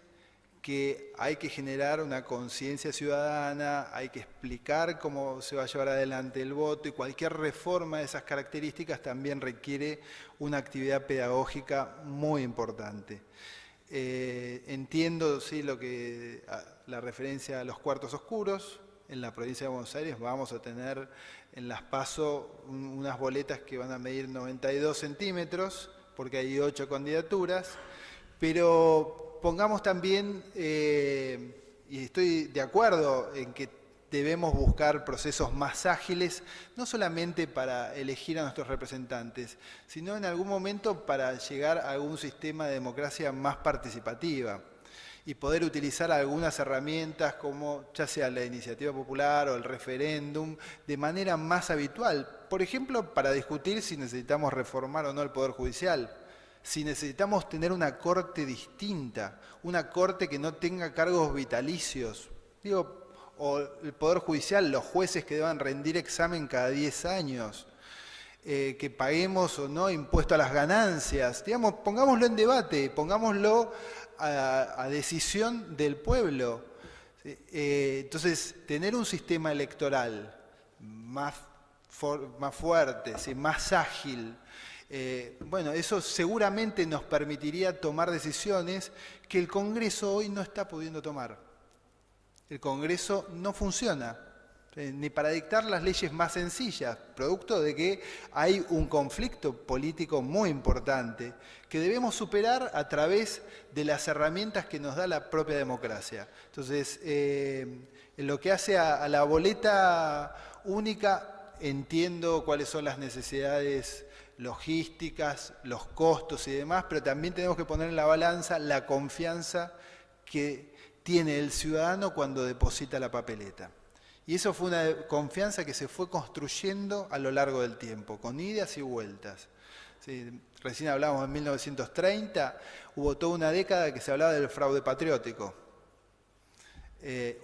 que hay que generar una conciencia ciudadana, hay que explicar cómo se va a llevar adelante el voto, y cualquier reforma de esas características también requiere una actividad pedagógica muy importante. Entiendo, sí, la referencia a los cuartos oscuros. En la provincia de Buenos Aires vamos a tener en las PASO unas boletas que van a medir 92 centímetros, porque hay 8 candidaturas, pero pongamos también, y estoy de acuerdo en que debemos buscar procesos más ágiles, no solamente para elegir a nuestros representantes, sino en algún momento para llegar a algún sistema de democracia más participativa y poder utilizar algunas herramientas como ya sea la iniciativa popular o el referéndum de manera más habitual. Por ejemplo, para discutir si necesitamos reformar o no el Poder Judicial, si necesitamos tener una corte distinta, una corte que no tenga cargos vitalicios, o el Poder Judicial, los jueces que deban rendir examen cada 10 años, que paguemos o no impuesto a las ganancias, digamos, pongámoslo en debate, pongámoslo a decisión del pueblo. Entonces, tener un sistema electoral más fuerte, ¿sí?, más ágil, bueno, eso seguramente nos permitiría tomar decisiones que el Congreso hoy no está pudiendo tomar. El Congreso no funciona, ni para dictar las leyes más sencillas, producto de que hay un conflicto político muy importante que debemos superar a través de las herramientas que nos da la propia democracia. Entonces, en lo que hace a la boleta única, entiendo cuáles son las necesidades logísticas, los costos y demás, pero también tenemos que poner en la balanza la confianza que tiene el ciudadano cuando deposita la papeleta. Y eso fue una confianza que se fue construyendo a lo largo del tiempo, con idas y vueltas. Sí, recién hablábamos de 1930, hubo toda una década que se hablaba del fraude patriótico.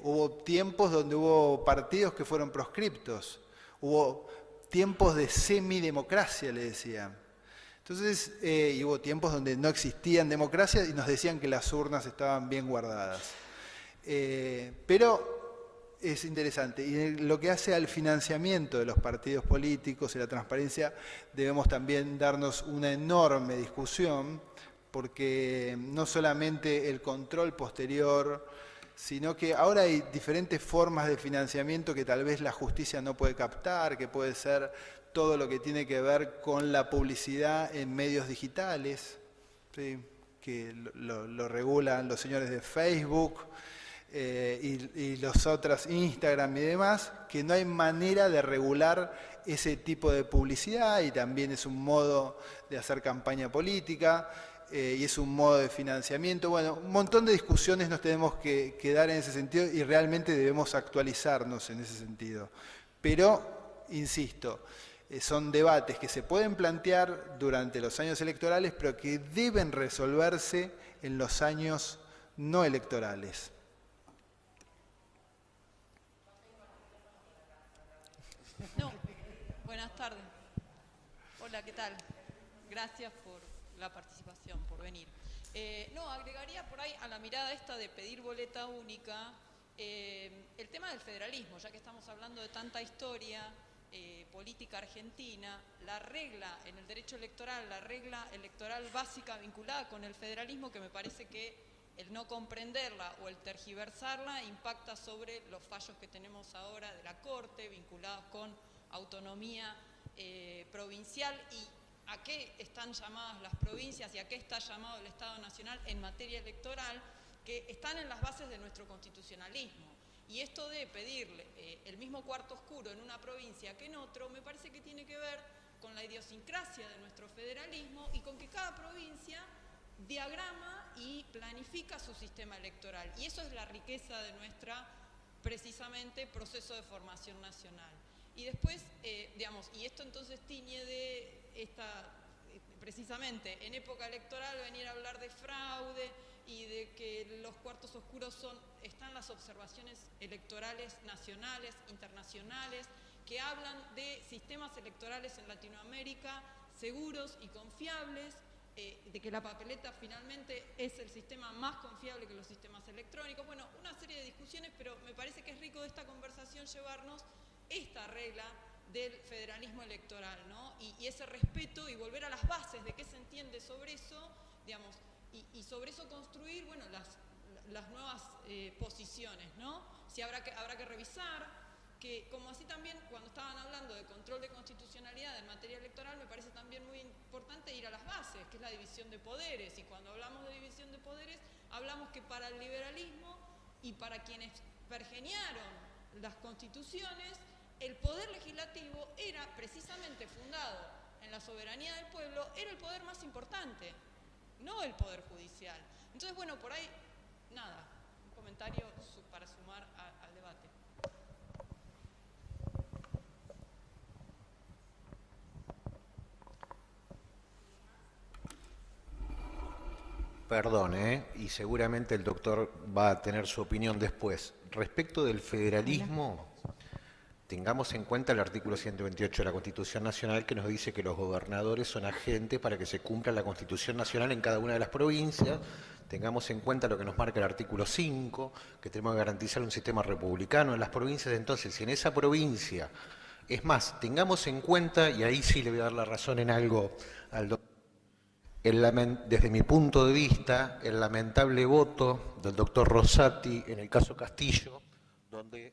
Hubo tiempos donde hubo partidos que fueron proscriptos, hubo tiempos de semidemocracia, le decían. Entonces, y hubo tiempos donde no existían democracia y nos decían que las urnas estaban bien guardadas. Pero es interesante. Y en lo que hace al financiamiento de los partidos políticos y la transparencia, debemos también darnos una enorme discusión, porque no solamente el control posterior, sino que ahora hay diferentes formas de financiamiento que tal vez la justicia no puede captar, que puede ser todo lo que tiene que ver con la publicidad en medios digitales, ¿sí?, que lo regulan los señores de Facebook, y los otros, Instagram y demás, que no hay manera de regular ese tipo de publicidad y también es un modo de hacer campaña política. y es un modo de financiamiento. Bueno, un montón de discusiones nos tenemos que dar en ese sentido y realmente debemos actualizarnos en ese sentido. Pero, insisto, son debates que se pueden plantear durante los años electorales, pero que deben resolverse en los años no electorales. No, buenas tardes. Hola, ¿qué tal? Gracias por la participación, por venir. No, agregaría por ahí a la mirada esta de pedir boleta única el tema del federalismo, ya que estamos hablando de tanta historia política argentina, la regla en el derecho electoral, la regla electoral básica vinculada con el federalismo, que me parece que el no comprenderla o el tergiversarla impacta sobre los fallos que tenemos ahora de la Corte vinculados con autonomía provincial y a qué están llamadas las provincias y a qué está llamado el Estado Nacional en materia electoral, que están en las bases de nuestro constitucionalismo. Y esto de pedirle el mismo cuarto oscuro en una provincia que en otro, me parece que tiene que ver con la idiosincrasia de nuestro federalismo y con que cada provincia diagrama y planifica su sistema electoral. Y eso es la riqueza de nuestra, precisamente, proceso de formación nacional. Y después, digamos, y esto entonces tiñe de esta, precisamente, en época electoral venir a hablar de fraude y de que los cuartos oscuros están las observaciones electorales nacionales, internacionales, que hablan de sistemas electorales en Latinoamérica seguros y confiables, de que la papeleta finalmente es el sistema más confiable que los sistemas electrónicos. Bueno, una serie de discusiones, pero me parece que es rico de esta conversación llevarnos esta regla del federalismo electoral, ¿no? Y ese respeto y volver a las bases de qué se entiende sobre eso, digamos, y sobre eso construir, bueno, las nuevas posiciones, ¿no? Si habrá que revisar, que como así también cuando estaban hablando de control de constitucionalidad en materia electoral, me parece también muy importante ir a las bases, que es la división de poderes, y cuando hablamos de división de poderes, hablamos que para el liberalismo y para quienes pergeñaron las constituciones, el poder legislativo era precisamente fundado en la soberanía del pueblo, era el poder más importante, no el poder judicial. Entonces, bueno, por ahí, nada, un comentario para sumar al debate. Perdón, y seguramente el doctor va a tener su opinión después. Respecto del federalismo, tengamos en cuenta el artículo 128 de la Constitución Nacional, que nos dice que los gobernadores son agentes para que se cumpla la Constitución Nacional en cada una de las provincias. Tengamos en cuenta lo que nos marca el artículo 5, que tenemos que garantizar un sistema republicano en las provincias. Entonces, si en esa provincia, es más, tengamos en cuenta, y ahí sí le voy a dar la razón en algo al doctor, desde mi punto de vista, el lamentable voto del doctor Rosati en el caso Castillo, donde,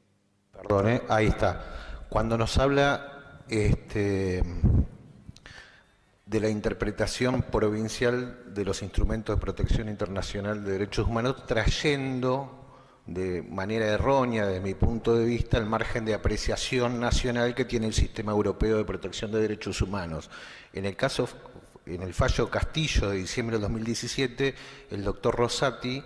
perdón, ahí está, cuando nos habla de la interpretación provincial de los instrumentos de protección internacional de derechos humanos, trayendo de manera errónea, desde mi punto de vista, el margen de apreciación nacional que tiene el sistema europeo de protección de derechos humanos. En el fallo Castillo de diciembre del 2017, el doctor Rosati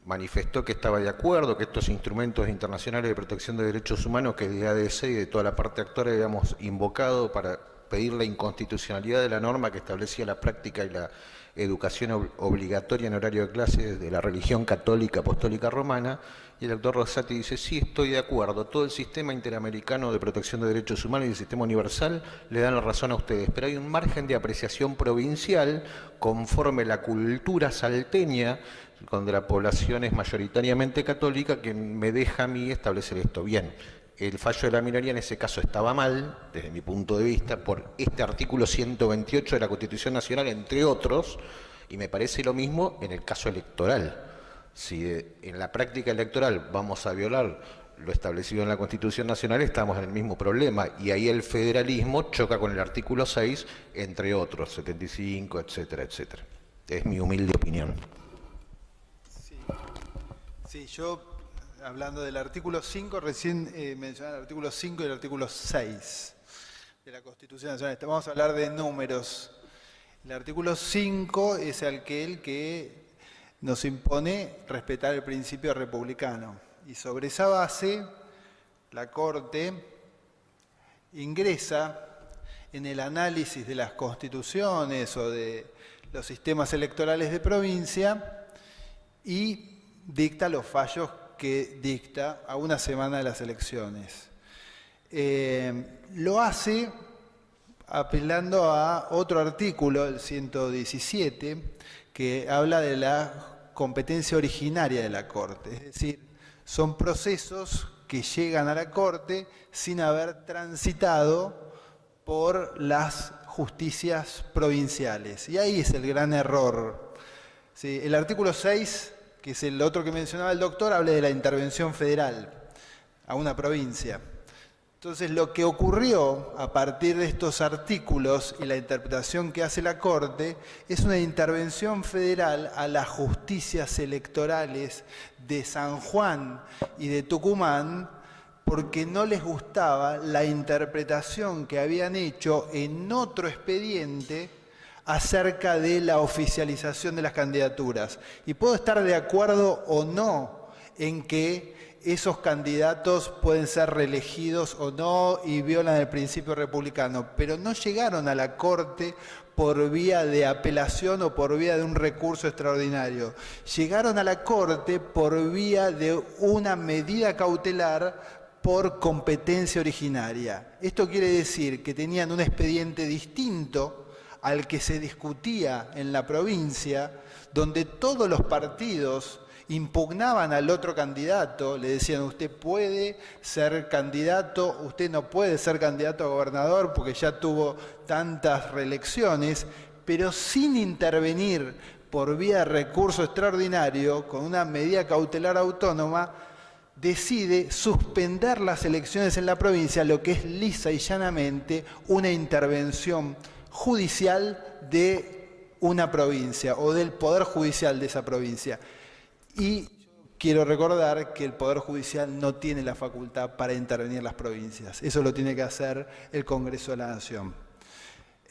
manifestó que estaba de acuerdo que estos instrumentos internacionales de protección de derechos humanos que de ADC y de toda la parte actora habíamos invocado para pedir la inconstitucionalidad de la norma que establecía la práctica y la educación obligatoria en horario de clases de la religión católica apostólica romana, y el doctor Rosati dice, sí, estoy de acuerdo, todo el sistema interamericano de protección de derechos humanos y el sistema universal le dan la razón a ustedes, pero hay un margen de apreciación provincial conforme la cultura salteña, donde la población es mayoritariamente católica, que me deja a mí establecer esto. Bien, el fallo de la minoría en ese caso estaba mal, desde mi punto de vista, por este artículo 128 de la Constitución Nacional, entre otros, y me parece lo mismo en el caso electoral. Si en la práctica electoral vamos a violar lo establecido en la Constitución Nacional, estamos en el mismo problema, y ahí el federalismo choca con el artículo 6, entre otros, 75, etcétera, etcétera. Es mi humilde opinión. Sí, yo... Hablando del artículo 5, recién mencionaba el artículo 5 y el artículo 6 de la Constitución Nacional. Vamos a hablar de números. El artículo 5 es aquel que nos impone respetar el principio republicano. Y sobre esa base, la Corte ingresa en el análisis de las constituciones o de los sistemas electorales de provincia y dicta los fallos que dicta a una semana de las elecciones. Lo hace apelando a otro artículo, el 117, que habla de la competencia originaria de la Corte. Es decir, son procesos que llegan a la Corte sin haber transitado por las justicias provinciales. Y ahí es el gran error. Sí, el artículo 6, que es el otro que mencionaba el doctor, habla de la intervención federal a una provincia. Entonces, lo que ocurrió a partir de estos artículos y la interpretación que hace la Corte es una intervención federal a las justicias electorales de San Juan y de Tucumán, porque no les gustaba la interpretación que habían hecho en otro expediente acerca de la oficialización de las candidaturas. Y puedo estar de acuerdo o no en que esos candidatos pueden ser reelegidos o no y violan el principio republicano, pero no llegaron a la Corte por vía de apelación o por vía de un recurso extraordinario. Llegaron a la Corte por vía de una medida cautelar por competencia originaria. Esto quiere decir que tenían un expediente distinto al que se discutía en la provincia, donde todos los partidos impugnaban al otro candidato, le decían: usted puede ser candidato, usted no puede ser candidato a gobernador porque ya tuvo tantas reelecciones, pero sin intervenir por vía de recurso extraordinario, con una medida cautelar autónoma, decide suspender las elecciones en la provincia, lo que es lisa y llanamente una intervención judicial de una provincia o del Poder Judicial de esa provincia. Y quiero recordar que el Poder Judicial no tiene la facultad para intervenir en las provincias. Eso lo tiene que hacer el Congreso de la Nación.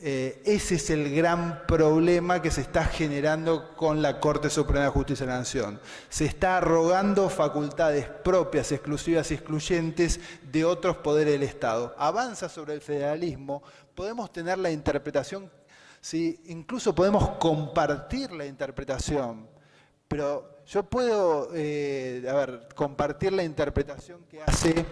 Ese es el gran problema que se está generando con la Corte Suprema de Justicia de la Nación. Se está arrogando facultades propias, exclusivas y excluyentes de otros poderes del Estado. Avanza sobre el federalismo, podemos tener la interpretación, ¿sí? Incluso podemos compartir la interpretación, pero yo puedo compartir la interpretación que hace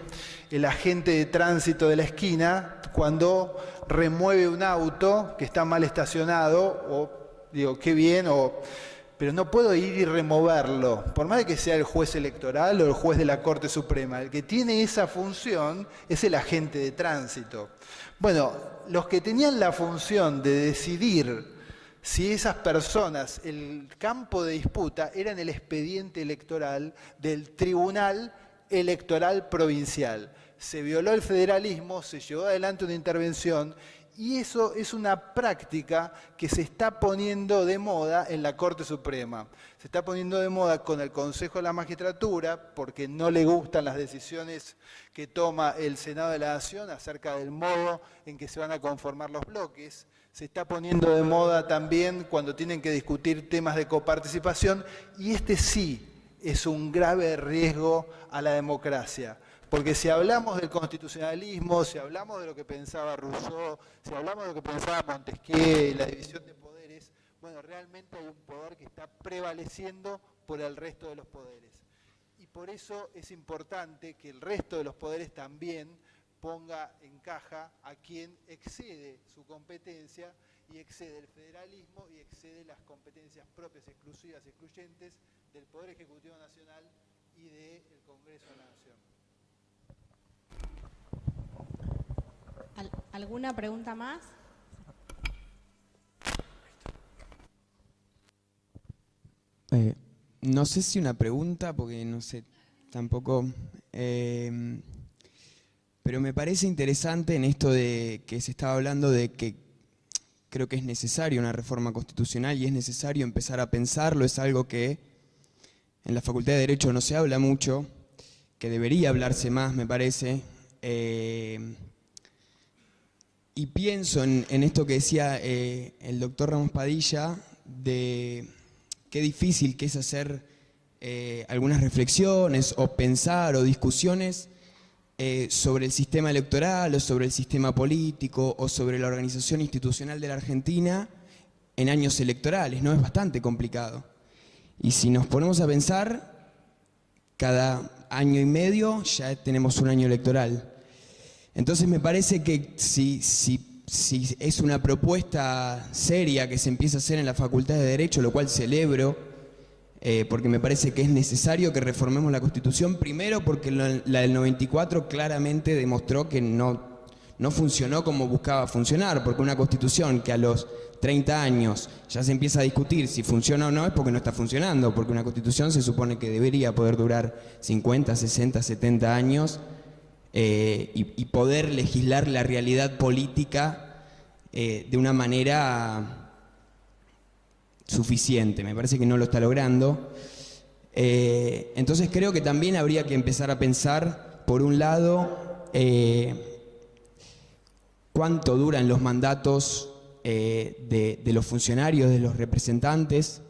el agente de tránsito de la esquina cuando remueve un auto que está mal estacionado, o digo, qué bien, pero no puedo ir y removerlo, por más de que sea el juez electoral o el juez de la Corte Suprema. El que tiene esa función es el agente de tránsito. Bueno, los que tenían la función de decidir si esas personas, el campo de disputa era en el expediente electoral del Tribunal Electoral Provincial. Se violó el federalismo, se llevó adelante una intervención y eso es una práctica que se está poniendo de moda en la Corte Suprema. Se está poniendo de moda con el Consejo de la Magistratura porque no le gustan las decisiones que toma el Senado de la Nación acerca del modo en que se van a conformar los bloques. Se está poniendo de moda también cuando tienen que discutir temas de coparticipación, y este sí es un grave riesgo a la democracia. Porque si hablamos del constitucionalismo, si hablamos de lo que pensaba Rousseau, si hablamos de lo que pensaba Montesquieu y la división de poderes, bueno, realmente hay un poder que está prevaleciendo por el resto de los poderes. Y por eso es importante que el resto de los poderes también ponga en caja a quien excede su competencia y excede el federalismo y excede las competencias propias, exclusivas y excluyentes del Poder Ejecutivo Nacional y del Congreso de la Nación. ¿Alguna pregunta más? No sé si una pregunta, porque no sé tampoco... Pero me parece interesante en esto de que se estaba hablando de que creo que es necesaria una reforma constitucional y es necesario empezar a pensarlo. Es algo que en la Facultad de Derecho no se habla mucho, que debería hablarse más, me parece. Y pienso en esto que decía el doctor Ramos Padilla, de qué difícil que es hacer algunas reflexiones o pensar o discusiones sobre el sistema electoral o sobre el sistema político o sobre la organización institucional de la Argentina en años electorales, ¿no? Es bastante complicado. Y si nos ponemos a pensar, cada año y medio ya tenemos un año electoral. Entonces me parece que si es una propuesta seria que se empieza a hacer en la Facultad de Derecho, lo cual celebro, porque me parece que es necesario que reformemos la Constitución, primero porque la del 94 claramente demostró que no funcionó como buscaba funcionar, porque una Constitución que a los 30 años ya se empieza a discutir si funciona o no es porque no está funcionando, porque una Constitución se supone que debería poder durar 50, 60, 70 años y poder legislar la realidad política de una manera suficiente. Me parece que no lo está logrando. Entonces creo que también habría que empezar a pensar, por un lado, cuánto duran los mandatos de los funcionarios, de los representantes,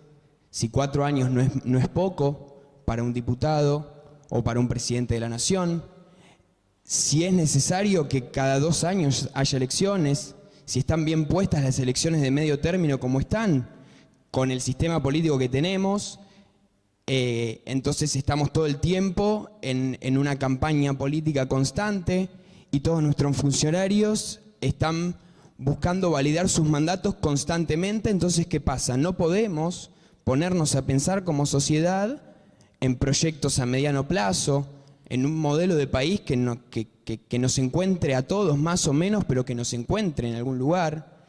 si 4 años no es poco para un diputado o para un presidente de la nación, si es necesario que cada 2 años haya elecciones, si están bien puestas las elecciones de medio término como están, con el sistema político que tenemos, entonces estamos todo el tiempo en una campaña política constante y todos nuestros funcionarios están buscando validar sus mandatos constantemente. Entonces, ¿qué pasa? No podemos ponernos a pensar como sociedad en proyectos a mediano plazo, en un modelo de país que nos encuentre a todos más o menos, pero que nos encuentre en algún lugar.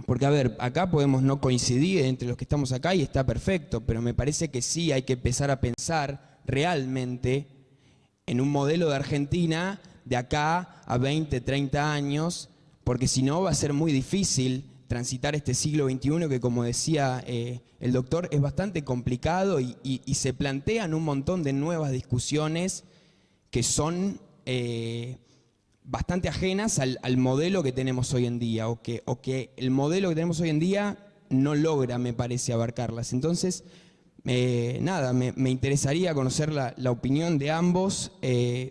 Porque, a ver, acá podemos no coincidir entre los que estamos acá y está perfecto, pero me parece que sí hay que empezar a pensar realmente en un modelo de Argentina de acá a 20, 30 años, porque si no va a ser muy difícil transitar este siglo XXI que, como decía el doctor, es bastante complicado y se plantean un montón de nuevas discusiones que son bastante ajenas al modelo que tenemos hoy en día, o que el modelo que tenemos hoy en día no logra, me parece, abarcarlas. Entonces, nada, me interesaría conocer la opinión de ambos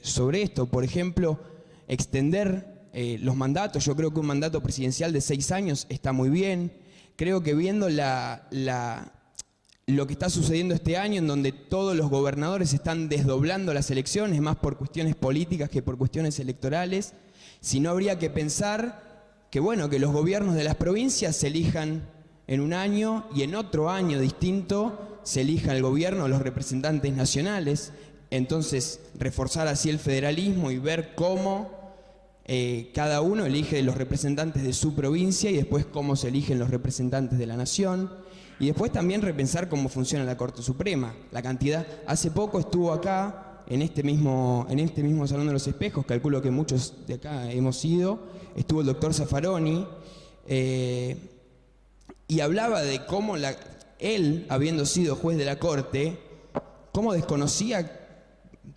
sobre esto. Por ejemplo, extender los mandatos. Yo creo que un mandato presidencial de 6 años está muy bien. Creo que viendo lo que está sucediendo este año, en donde todos los gobernadores están desdoblando las elecciones, más por cuestiones políticas que por cuestiones electorales, si no habría que pensar que, bueno, que los gobiernos de las provincias se elijan en un año y en otro año distinto se elija el gobierno, los representantes nacionales. Entonces, reforzar así el federalismo y ver cómo cada uno elige los representantes de su provincia y después cómo se eligen los representantes de la nación. Y después también repensar cómo funciona la Corte Suprema. La cantidad. Hace poco estuvo acá, en este mismo Salón de los Espejos, calculo que muchos de acá hemos ido, estuvo el doctor Zaffaroni, y hablaba de cómo él, habiendo sido juez de la Corte, cómo desconocía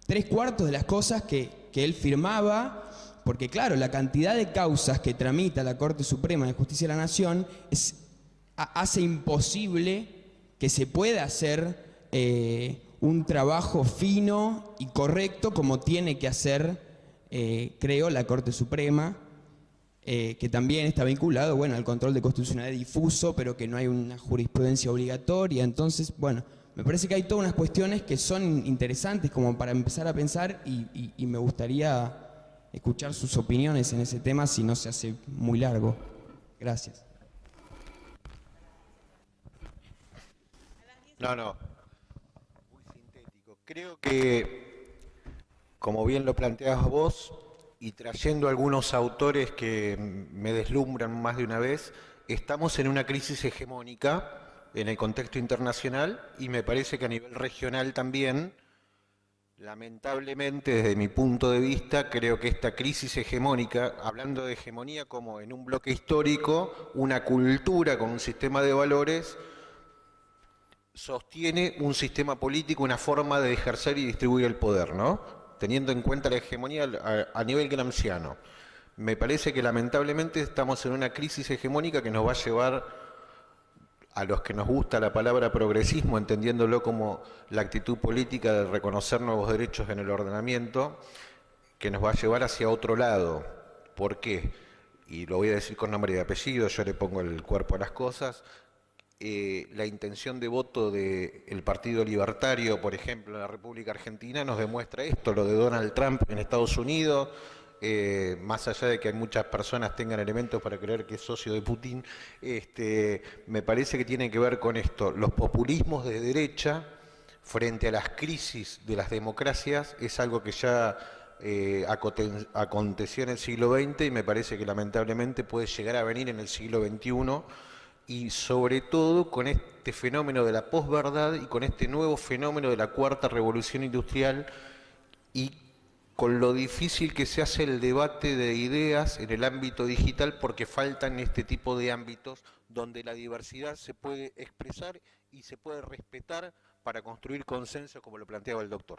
3/4 de las cosas que él firmaba, porque claro, la cantidad de causas que tramita la Corte Suprema de Justicia de la Nación hace imposible que se pueda hacer un trabajo fino y correcto como tiene que hacer, creo, la Corte Suprema, que también está vinculado, bueno, al control de constitucionalidad difuso, pero que no hay una jurisprudencia obligatoria. Entonces, bueno, me parece que hay todas unas cuestiones que son interesantes como para empezar a pensar y me gustaría escuchar sus opiniones en ese tema si no se hace muy largo. Gracias. No. Muy sintético. Creo que, como bien lo planteabas vos, y trayendo algunos autores que me deslumbran más de una vez, estamos en una crisis hegemónica en el contexto internacional y me parece que a nivel regional también. Lamentablemente, desde mi punto de vista, creo que esta crisis hegemónica, hablando de hegemonía como en un bloque histórico, una cultura con un sistema de valores, sostiene un sistema político, una forma de ejercer y distribuir el poder, ¿no? Teniendo en cuenta la hegemonía a nivel gramsciano. Me parece que lamentablemente estamos en una crisis hegemónica que nos va a llevar, a los que nos gusta la palabra progresismo, entendiéndolo como la actitud política de reconocer nuevos derechos en el ordenamiento, que nos va a llevar hacia otro lado. ¿Por qué? Y lo voy a decir con nombre y apellido, yo le pongo el cuerpo a las cosas. La intención de voto del Partido Libertario, por ejemplo, en la República Argentina, nos demuestra esto, lo de Donald Trump en Estados Unidos, más allá de que muchas personas tengan elementos para creer que es socio de Putin, me parece que tiene que ver con esto. Los populismos de derecha frente a las crisis de las democracias es algo que ya aconteció en el siglo XX y me parece que lamentablemente puede llegar a venir en el siglo XXI, y sobre todo con este fenómeno de la posverdad y con este nuevo fenómeno de la cuarta revolución industrial, y con lo difícil que se hace el debate de ideas en el ámbito digital, porque faltan este tipo de ámbitos donde la diversidad se puede expresar y se puede respetar para construir consenso, como lo planteaba el doctor.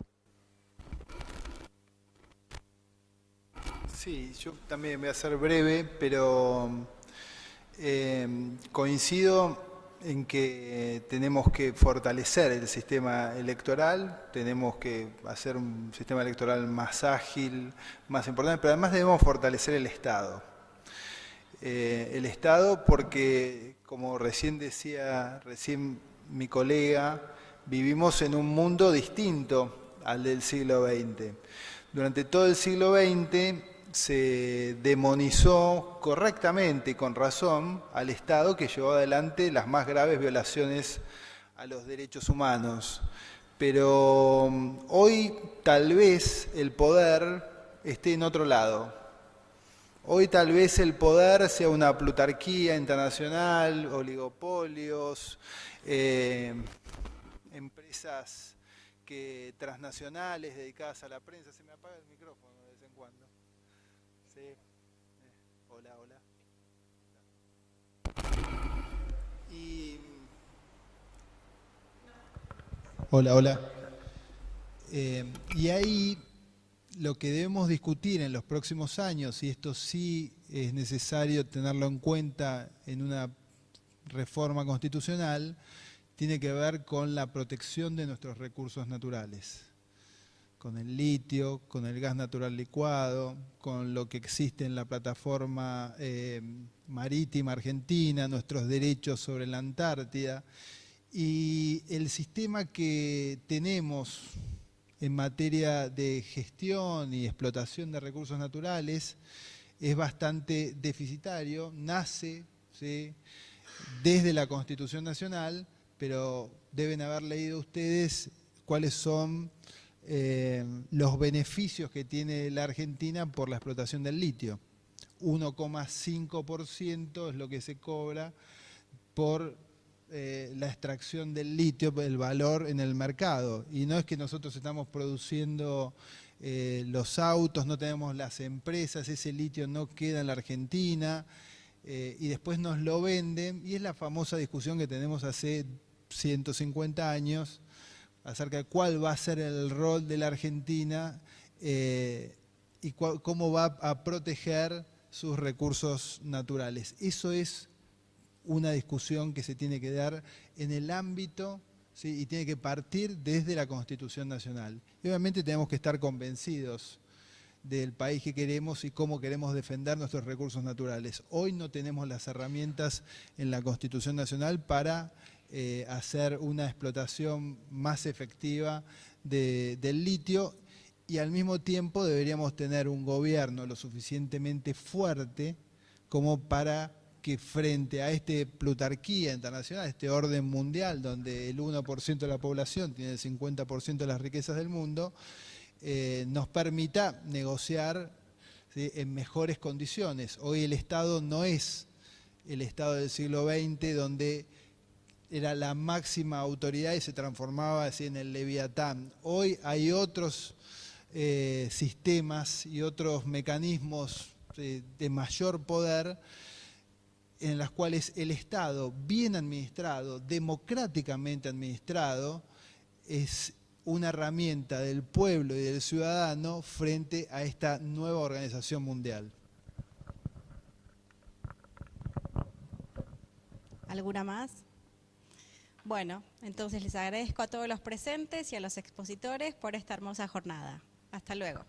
Sí, yo también voy a ser breve, pero coincido en que tenemos que fortalecer el sistema electoral, tenemos que hacer un sistema electoral más ágil, más importante, pero además debemos fortalecer el Estado. El Estado porque, como recién decía mi colega, vivimos en un mundo distinto al del siglo XX. Durante todo el siglo XX se demonizó correctamente y con razón al Estado, que llevó adelante las más graves violaciones a los derechos humanos. Pero hoy tal vez el poder esté en otro lado. Hoy tal vez el poder sea una plutarquía internacional, oligopolios, empresas transnacionales dedicadas a la prensa. Se me apaga el micrófono de vez en cuando. Sí. Hola, hola. Hola, hola. Y ahí lo que debemos discutir en los próximos años, y esto sí es necesario tenerlo en cuenta en una reforma constitucional, tiene que ver con la protección de nuestros recursos naturales, con el litio, con el gas natural licuado, con lo que existe en la plataforma marítima argentina, nuestros derechos sobre la Antártida, y el sistema que tenemos en materia de gestión y explotación de recursos naturales es bastante deficitario, nace, ¿sí?, desde la Constitución Nacional, pero deben haber leído ustedes cuáles son los beneficios que tiene la Argentina por la explotación del litio. 1,5% es lo que se cobra por la extracción del litio, el valor en el mercado. Y no es que nosotros estamos produciendo los autos, no tenemos las empresas, ese litio no queda en la Argentina, y después nos lo venden, y es la famosa discusión que tenemos hace 150 años acerca de cuál va a ser el rol de la Argentina y cómo va a proteger sus recursos naturales. Eso es una discusión que se tiene que dar en el ámbito, ¿sí?, y tiene que partir desde la Constitución Nacional. Y obviamente tenemos que estar convencidos del país que queremos y cómo queremos defender nuestros recursos naturales. Hoy no tenemos las herramientas en la Constitución Nacional para hacer una explotación más efectiva del litio, y al mismo tiempo deberíamos tener un gobierno lo suficientemente fuerte como para que frente a esta plutarquía internacional, este orden mundial donde el 1% de la población tiene el 50% de las riquezas del mundo, nos permita negociar, ¿sí?, en mejores condiciones. Hoy el Estado no es el Estado del siglo XX, donde era la máxima autoridad y se transformaba así en el Leviatán. Hoy hay otros sistemas y otros mecanismos de mayor poder, en las cuales el Estado, bien administrado, democráticamente administrado, es una herramienta del pueblo y del ciudadano frente a esta nueva organización mundial. ¿Alguna más? Bueno, entonces les agradezco a todos los presentes y a los expositores por esta hermosa jornada. Hasta luego.